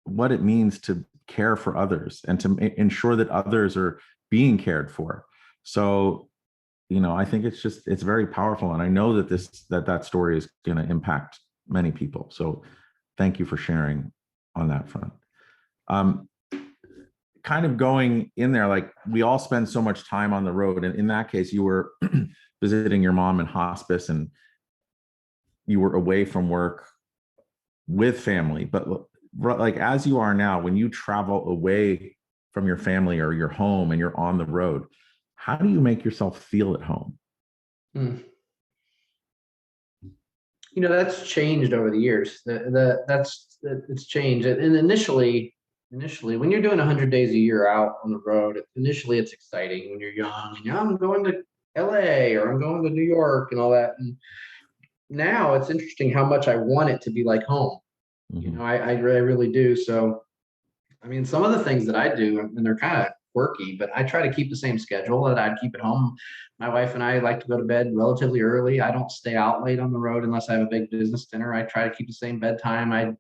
what it means to care for others and to ensure that others are being cared for. So, I think it's very powerful. And I know that that story is going to impact many people. So thank you for sharing on that front. Kind of going in there, like, we all spend so much time on the road. And in that case, you were visiting your mom in hospice and you were away from work with family. But like, as you are now, when you travel away from your family or your home and you're on the road, how do you make yourself feel at home? That's changed over the years. It's changed. And initially, when you're doing 100 days a year out on the road, initially it's exciting when you're young. And I'm going to LA or I'm going to New York and all that. And now it's interesting how much I want it to be like home. Mm-hmm. I really do. So, I mean, some of the things that I do, and they're kind of quirky, but I try to keep the same schedule that I'd keep at home. My wife and I like to go to bed relatively early. I don't stay out late on the road unless I have a big business dinner. I try to keep the same bedtime. I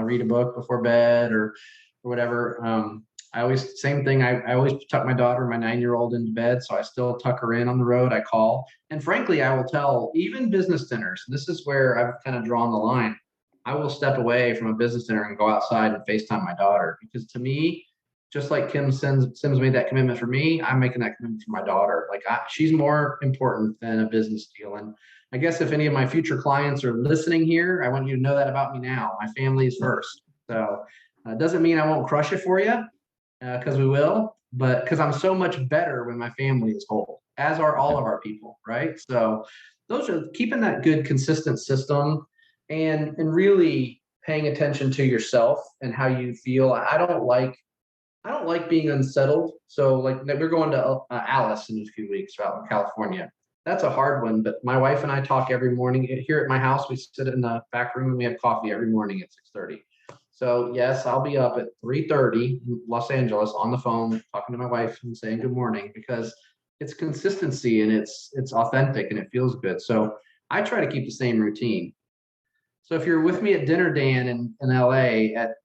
read a book before bed or whatever. Same thing. I always tuck my daughter, my 9-year-old, into bed. So I still tuck her in on the road. I call. And frankly, I will tell even business dinners, this is where I've kind of drawn the line. I will step away from a business dinner and go outside and FaceTime my daughter, because to me, just like Sims made that commitment for me, I'm making that commitment for my daughter. Like, she's more important than a business deal. And I guess if any of my future clients are listening here, I want you to know that about me now. My family is first. So it doesn't mean I won't crush it for you, because we will, but because I'm so much better when my family is whole, as are all of our people, right? So those are keeping that good, consistent system and really paying attention to yourself and how you feel. I don't like being unsettled. So like, we're going to Alice in a few weeks out in California. That's a hard one, but my wife and I talk every morning here at my house. We sit in the back room and we have coffee every morning at 6:30. So yes, I'll be up at 3:30 in Los Angeles on the phone, talking to my wife and saying good morning, because it's consistency and it's authentic and it feels good. So I try to keep the same routine. So if you're with me at dinner, Dan, in LA at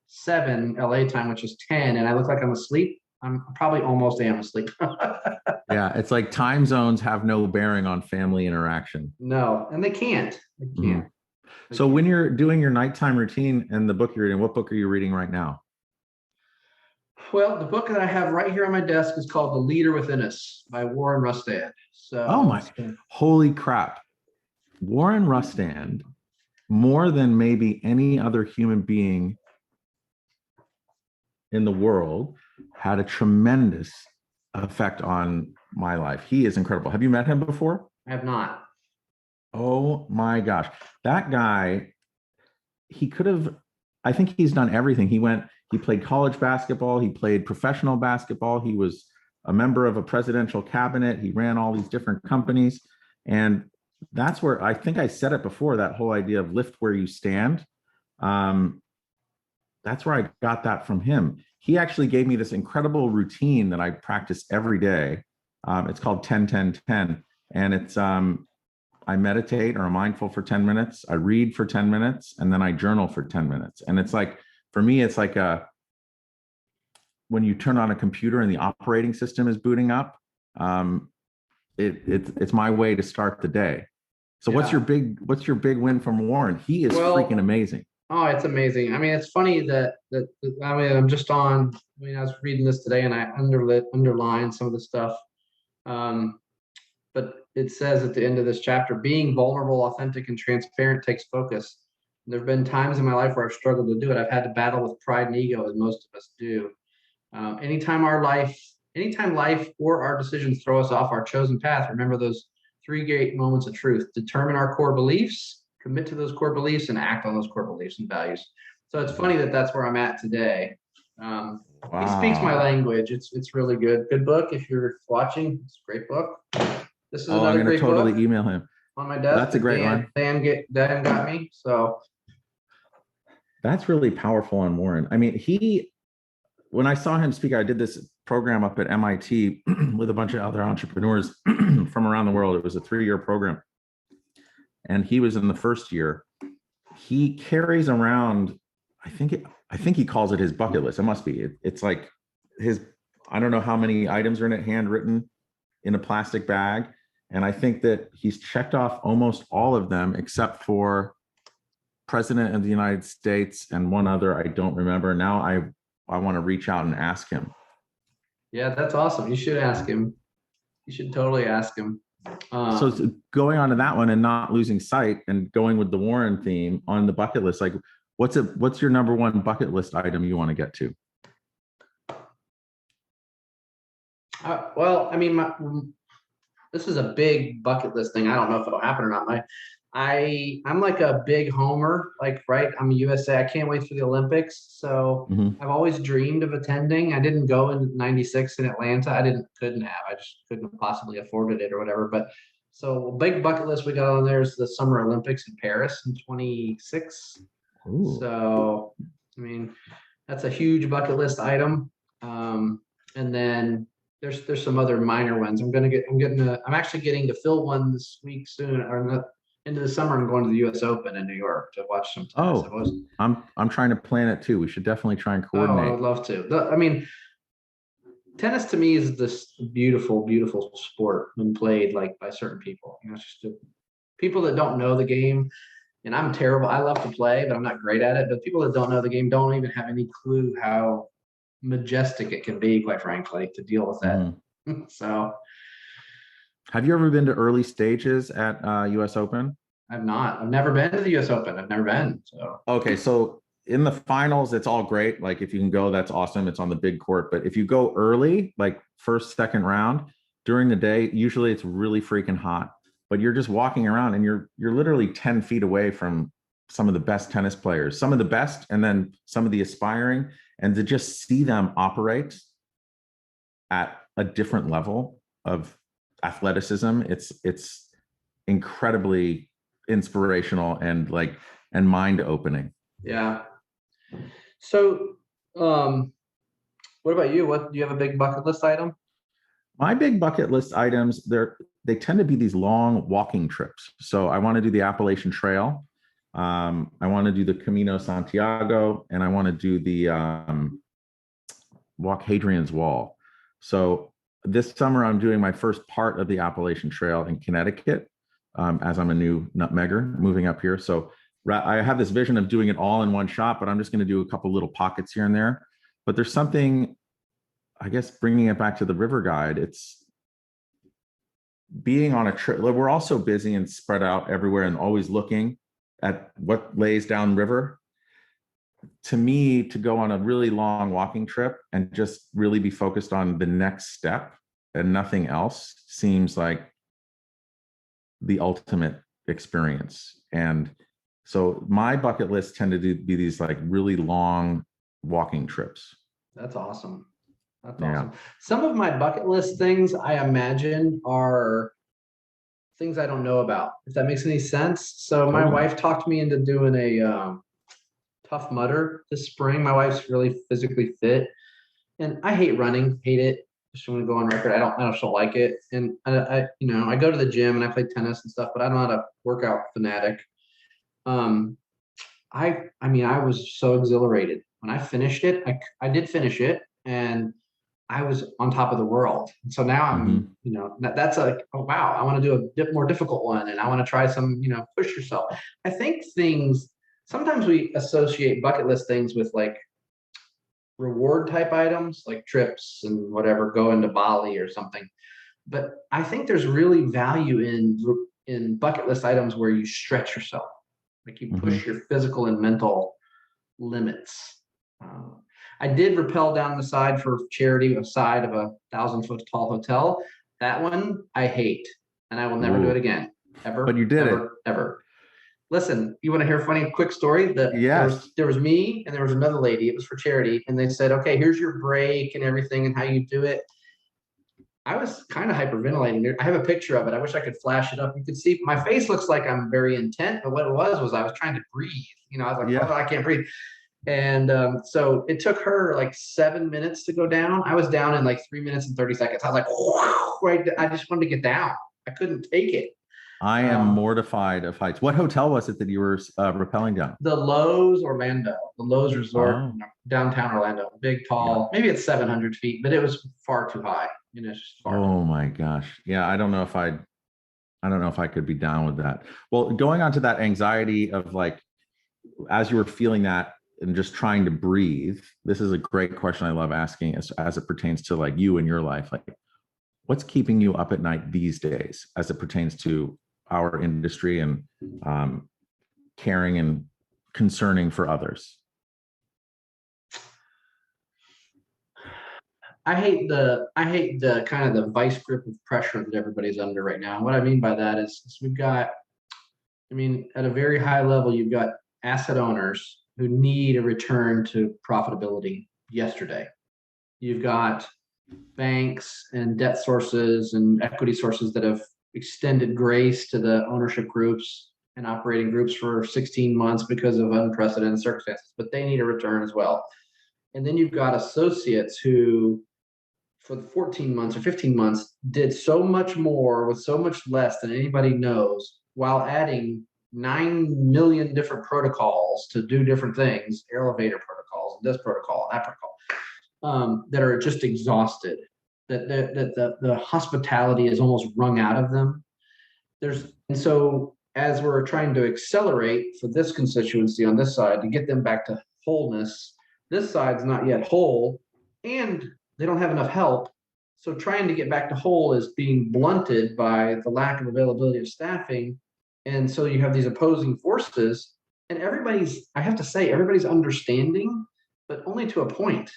7 LA time, which is 10, and I look like I'm asleep, I'm probably almost am asleep. Yeah, it's like time zones have no bearing on family interaction. No, and they can't. They can't. Mm-hmm. So when you're doing your nighttime routine and the book you're reading, what book are you reading right now? Well, the book that I have right here on my desk is called The Leader Within Us by Warren Rustand. Oh So my, holy crap. Warren Rustand, more than maybe any other human being in the world, had a tremendous effect on my life. He is incredible. Have you met him before? I have not. Oh my gosh. That guy, he could have, I think he's done everything. He played college basketball, he played professional basketball, he was a member of a presidential cabinet, he ran all these different companies. And that's where I think I said it before, that whole idea of lift where you stand. Um, that's where I got that from him. He actually gave me this incredible routine that I practice every day. It's called 10-10-10. And it's I meditate or I'm mindful for 10 minutes, I read for 10 minutes, and then I journal for 10 minutes. And it's like, for me, it's like when you turn on a computer and the operating system is booting up, um, it's my way to start the day. So Yeah. what's your big win from Warren? He is Well, freaking amazing. oh, it's amazing. I mean, it's funny that I mean, I'm just on. I mean, I was reading this today, and I underlined some of the stuff. Um, but it says at the end of this chapter, being vulnerable, authentic, and transparent takes focus. There have been times in my life where I've struggled to do it. I've had to battle with pride and ego, as most of us do. Anytime life or our decisions throw us off our chosen path, remember those three great moments of truth. Determine our core beliefs, commit to those core beliefs, and act on those core beliefs and values. So it's funny that that's where I'm at today. He speaks my Wow. language. It's really good. Good book. If you're watching, it's a great book. This is Oh, I'm another going to great book totally email him. on my desk That's a that great one. Dan got me. So That's really powerful on Warren. I mean, when I saw him speak, I did this program up at MIT with a bunch of other entrepreneurs from around the world. It was a 3-year program. And he was in the first year. He carries around, I think he calls it his bucket list. It must be. It's like his, I don't know how many items are in it, handwritten in a plastic bag. And I think that he's checked off almost all of them except for President of the United States and one other I don't remember. Now I want to reach out and ask him. yeah, that's awesome. You should ask him. You should totally ask him. So going on to that one and not losing sight and going with the Warren theme on the bucket list, like what's your number one bucket list item you want to get to? Well, I mean, this is a big bucket list thing. I don't know if it'll happen or not. I'm like a big homer, like, right? I'm a USA. I can't wait for the Olympics. So Mm-hmm. I've always dreamed of attending. I didn't go in 96 in Atlanta. Couldn't have. I just couldn't have possibly afforded it or whatever. But so big bucket list we got on there is the Summer Olympics in Paris in 26. Ooh. So, I mean, that's a huge bucket list item. And then there's some other minor ones. I'm actually getting to fill one this week soon, or not, into the summer. I'm going to the U.S. Open in New York to watch some tennis. Oh, I'm trying to plan it too. We should definitely try and Oh, I would coordinate. love to. I mean, tennis to me is this beautiful, beautiful sport when played like by certain people. You know, it's just people that don't know the game. And I'm terrible. I love to play, but I'm not great at it. But people that don't know the game don't even have any clue how majestic it can be, quite frankly, to deal with that. Mm-hmm. So Have you ever been to early stages at US Open? I've not. I've never been to the U.S. Open. I've never been. So Okay, so in the finals, it's all great. Like if you can go, that's awesome. It's on the big court. But if you go early, like first, second round, during the day, usually it's really freaking hot. But you're just walking around and you're literally 10 feet away from some of the best tennis players, some of the best, and then some of the aspiring. And to just see them operate at a different level of athleticism, it's incredibly inspirational and mind opening. yeah. So what about you? What do you have a big bucket list item? My big bucket list items, they tend to be these long walking trips. So I want to do the Appalachian Trail. I want to do the Camino Santiago, and I want to do the walk Hadrian's Wall. So this summer, I'm doing my first part of the Appalachian Trail in Connecticut, as I'm a new nutmegger moving up here. So I have this vision of doing it all in one shot, but I'm just going to do a couple little pockets here and there. But there's something I guess bringing it back to the river guide, it's being on a trip. We're also busy and spread out everywhere and always looking at what lays down river. To me, to go on a really long walking trip and just really be focused on the next step and nothing else seems like the ultimate experience. And so my bucket list tend to be these like really long walking trips. That's awesome. That's Yeah. awesome. Some of my bucket list things I imagine are things I don't know about, if that makes any sense. So my Totally. wife talked me into doing a Tough Mudder this spring. My wife's really physically fit, and I hate running, hate it. Just want to go on record. I don't like it. And I go to the gym and I play tennis and stuff, but I'm not a workout fanatic. Um, I mean, I was so exhilarated when I finished it. I did finish it, and I was on top of the world. And so now Mm-hmm. that's like, oh wow, I want to do a more difficult one, and I want to try some, push yourself. I think things sometimes we associate bucket list things with like reward type items, like trips and whatever, going to Bali or something. But I think there's really value in bucket list items where you stretch yourself, like you Mm-hmm. push your physical and mental limits. Um, I did rappel down the side for charity, a side of a 1,000-foot tall hotel. That one I hate, and I will never do it Ooh. again, But ever, you did it. ever, ever. Listen, you want to hear a funny quick story? That there Yes. was there was me and there was another lady. It was for charity, and they said, "Okay, here's your break and everything and how you do it." I was kind of hyperventilating. I have a picture of it. I wish I could flash it up. You can see my face looks like I'm very intent, but what it was I was trying to breathe. I was like, Yeah. oh, I can't breathe. And so it took her like 7 minutes to go down. I was down in like 3 minutes and 30 seconds. I was like, right. I just wanted to get down. I couldn't take it. I am mortified of heights. What hotel was it that you were rappelling down? The Lowe's Orlando, the Lowe's Resort, Oh, downtown Orlando, big, yeah. tall, maybe it's 700 feet, but it was far too high. It's just far too Oh my gosh. Yeah, I don't know if I could be down with that. Well, going on to that anxiety of like, as you were feeling that and just trying to breathe, this is a great question I love asking as it pertains to like you and your life. Like, what's keeping you up at night these days as it pertains to our industry and caring and concerning for others? I hate the kind of the vice grip of pressure that everybody's under right now. What I mean by that is we've got, I mean, at a very high level, you've got asset owners who need a return to profitability yesterday. You've got banks and debt sources and equity sources that have extended grace to the ownership groups and operating groups for 16 months because of unprecedented circumstances, but they need a return as well. And then you've got associates who, for the 14 months or 15 months, did so much more with so much less than anybody knows, while adding 9 million different protocols to do different things, elevator protocols, and this protocol, and that protocol, that are just exhausted. That the hospitality is almost wrung out of them. And so as we're trying to accelerate for this constituency on this side to get them back to wholeness, this side's not yet whole, and they don't have enough help. So trying to get back to whole is being blunted by the lack of availability of staffing. And so you have these opposing forces, and I have to say, everybody's understanding, but only to a point.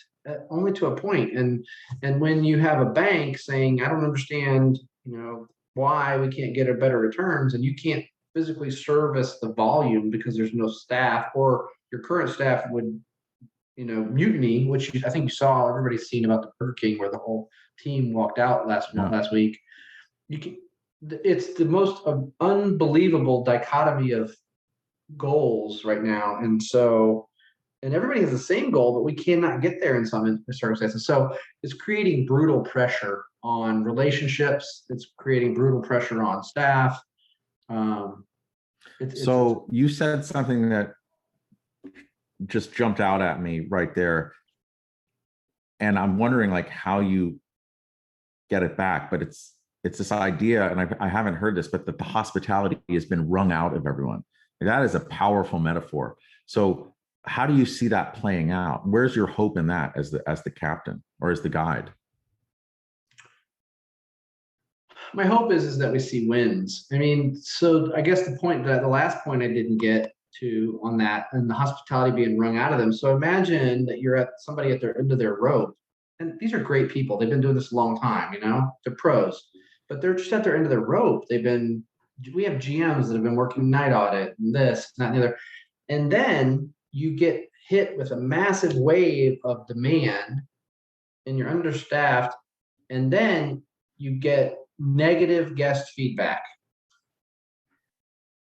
Only to a point. And when you have a bank saying, I don't understand, why we can't get a better returns, and you can't physically service the volume because there's no staff, or your current staff would mutiny, which I think you saw, everybody's seen about the Burger King where the whole team walked out last week. It's the most unbelievable dichotomy of goals right now. And everybody has the same goal, but we cannot get there in some circumstances. So it's creating brutal pressure on relationships. It's creating brutal pressure on staff. So you said something that just jumped out at me right there. And I'm wondering like how you get it back, but it's this idea, and I haven't heard this, but that the hospitality has been wrung out of everyone. That is a powerful metaphor. So how do you see that playing out? Where's your hope in that as the captain or as the guide? My hope is that we see wins. I mean, so I guess the last point I didn't get to on that, and the hospitality being wrung out of them. So imagine that you're at somebody at their end of their rope, and these are great people. They've been doing this a long time, they're pros, but they're just at their end of their rope. We have GMs that have been working night audit and this, that, and the other. And then you get hit with a massive wave of demand and you're understaffed. And then you get negative guest feedback,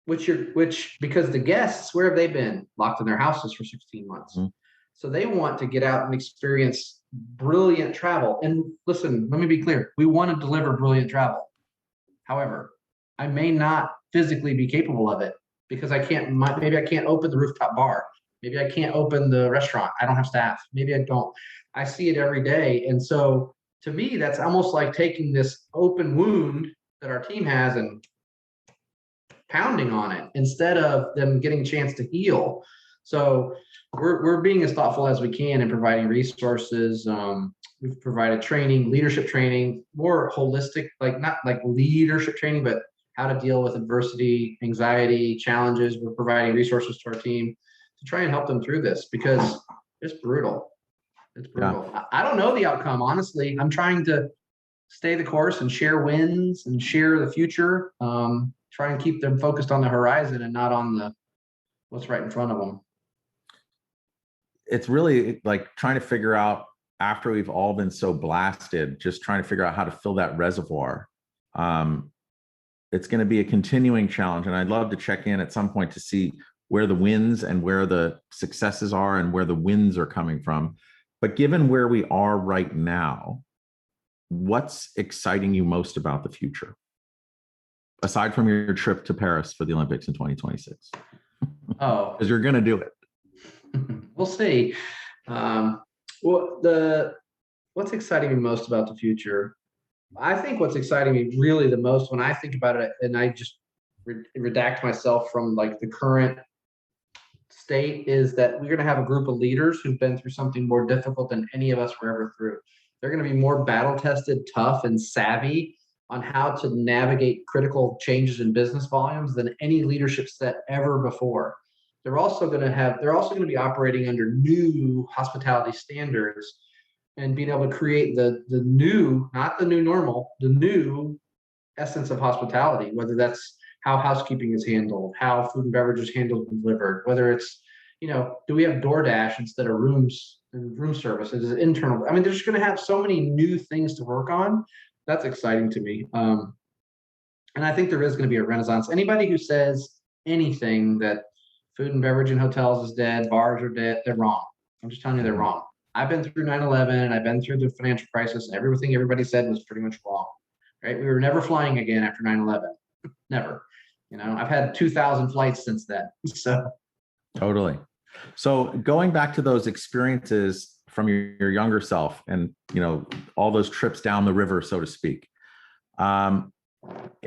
which because the guests, where have they been? Locked in their houses for 16 months. Mm-hmm. So they want to get out and experience brilliant travel. And listen, let me be clear. We want to deliver brilliant travel. However, I may not physically be capable of it because maybe I can't open the rooftop bar. Maybe I can't open the restaurant. I don't have staff. Maybe I don't. I see it every day. And so to me, that's almost like taking this open wound that our team has and pounding on it instead of them getting a chance to heal. So we're being as thoughtful as we can in providing resources. We've provided training, leadership training, more holistic, like not like leadership training, but how to deal with adversity, anxiety, challenges. We're providing resources to our team to try and help them through this because it's brutal. It's brutal. Yeah. I don't know the outcome, honestly. I'm trying to stay the course and share wins and share the future. Try and keep them focused on the horizon and not on what's right in front of them. It's really like trying to figure out, after we've all been so blasted, just trying to figure out how to fill that reservoir. It's going to be a continuing challenge. And I'd love to check in at some point to see where the wins and where the successes are and where the wins are coming from. But given where we are right now, what's exciting you most about the future? Aside from your trip to Paris for the Olympics in 2026. Oh, because you're going to do it. We'll see. What's exciting me most about the future? I think what's exciting me really the most when I think about it, and I just redact myself from like the current state, is that we're going to have a group of leaders who've been through something more difficult than any of us were ever through. They're going to be more battle tested, tough, and savvy on how to navigate critical changes in business volumes than any leadership set ever before. They're also going to be operating under new hospitality standards and being able to create the new, not the new normal, the new essence of hospitality, whether that's how housekeeping is handled, how food and beverage is handled and delivered, whether it's, do we have DoorDash instead of room service? Is it internal? I mean, they're just going to have so many new things to work on. That's exciting to me. And I think there is going to be a renaissance. Anybody who says anything that food and beverage in hotels is dead, bars are dead, they're wrong. I'm just telling you they're wrong. I've been through 9/11, I've been through the financial crisis, and everything everybody said was pretty much wrong, right? We were never flying again after 9/11, never. I've had 2,000 flights since then, so. Totally. So going back to those experiences from your younger self and, all those trips down the river, so to speak,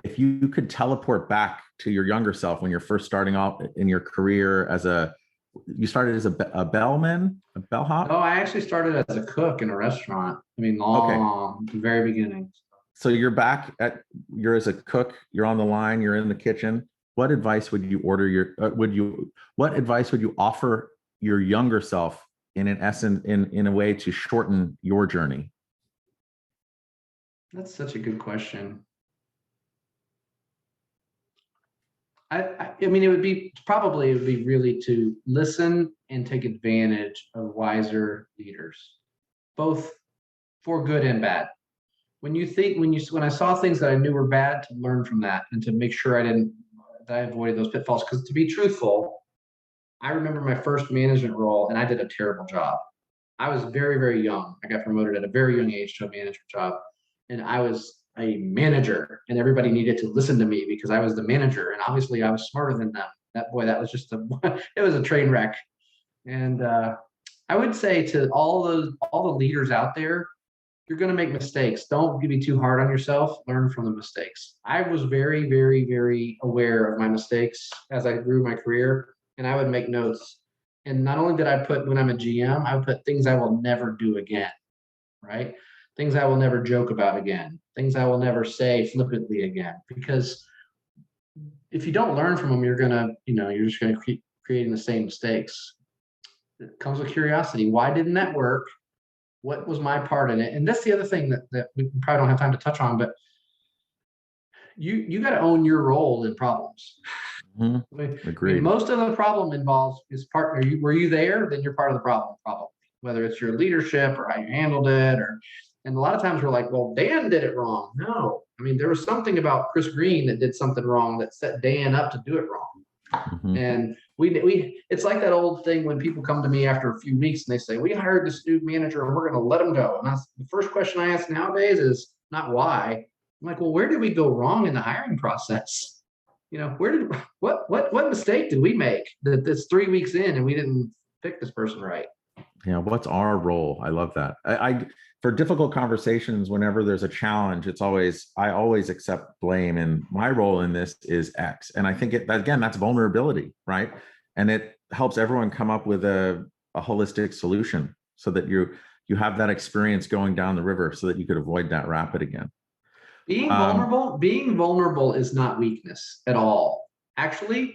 if you could teleport back to your younger self when you're first starting off in your career you started as a bellman, a bellhop? No, I actually started as a cook in a restaurant. I mean, at the very beginning. So you're as a cook, you're on the line, you're in the kitchen. What advice would you what advice would you offer your younger self in a way to shorten your journey? That's such a good question. I mean, it would be really to listen and take advantage of wiser leaders, both for good and bad. When I saw things that I knew were bad, to learn from that and to make sure I avoided those pitfalls. Because to be truthful, I remember my first management role and I did a terrible job. I was very, very young. I got promoted at a very young age to a management job. And I was a manager and everybody needed to listen to me because I was the manager. And obviously I was smarter than them. That was just it was a train wreck. And I would say to all the leaders out there, you're going to make mistakes. Don't be too hard on yourself. Learn from the mistakes. I was very, very, very aware of my mistakes as I grew my career, and I would make notes. And not only did I put when I'm a GM, I would put things I will never do again, right? Things I will never joke about again, things I will never say flippantly again. Because if you don't learn from them, you're gonna, you're just gonna keep creating the same mistakes. It comes with curiosity. Why didn't that work? What was my part in it? And that's the other thing that we probably don't have time to touch on, but you got to own your role in problems. Mm-hmm. I mean, Agreed. most of the problem involves is part. Were you there? Then you're part of the problem, probably. Whether it's your leadership or how you handled it, and a lot of times we're like, well, Dan did it wrong. No, I mean, there was something about Chris Green that did something wrong that set Dan up to do it wrong. Mm-hmm. And it's like that old thing when people come to me after a few weeks and they say, we hired this new manager and we're going to let him go. And the first question I ask nowadays is not why. I'm like, well, where did we go wrong in the hiring process? What mistake did we make that this 3 weeks in and we didn't pick this person right? Yeah, what's our role? I love that. I for difficult conversations, whenever there's a challenge, I always accept blame, and my role in this is X. And I think that's vulnerability, right? And it helps everyone come up with a holistic solution so that you have that experience going down the river so that you could avoid that rapid again. Being vulnerable is not weakness at all. Actually,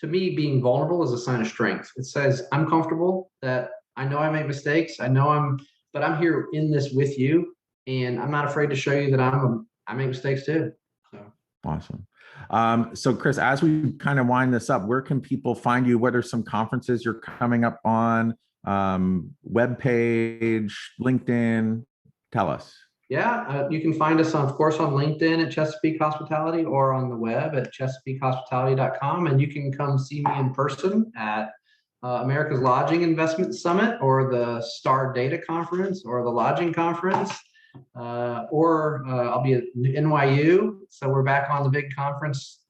to me, being vulnerable is a sign of strength. It says, I'm comfortable that I know I make mistakes. But I'm here in this with you, and I'm not afraid to show you that I make mistakes too. So. Awesome. So Chris, as we kind of wind this up, where can people find you? What are some conferences you're coming up on? Web page, LinkedIn? Tell us. Yeah, you can find us, of course, on LinkedIn at Chesapeake Hospitality or on the web at chesapeakehospitality.com. And you can come see me in person at America's Lodging Investment Summit or the Star Data Conference or the Lodging Conference. Or I'll be at NYU. So we're back on the big conference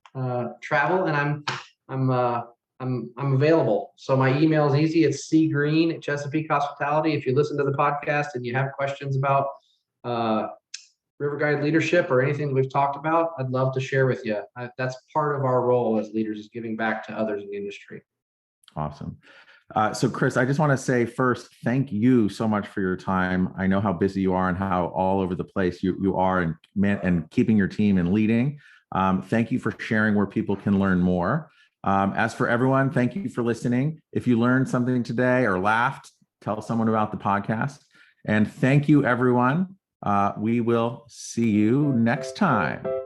travel, and I'm available. So my email is easy. It's cgreen at Chesapeake Hospitality. If you listen to the podcast and you have questions about river guide leadership or anything that we've talked about, I'd love to share with you. That's part of our role as leaders, is giving back to others in the industry. Awesome. So Chris, I just want to say first, thank you so much for your time. I know how busy you are and how all over the place you are and keeping your team and leading. Thank you for sharing where people can learn more. As for everyone, thank you for listening. If you learned something today or laughed, tell someone about the podcast. And thank you, everyone. We will see you next time.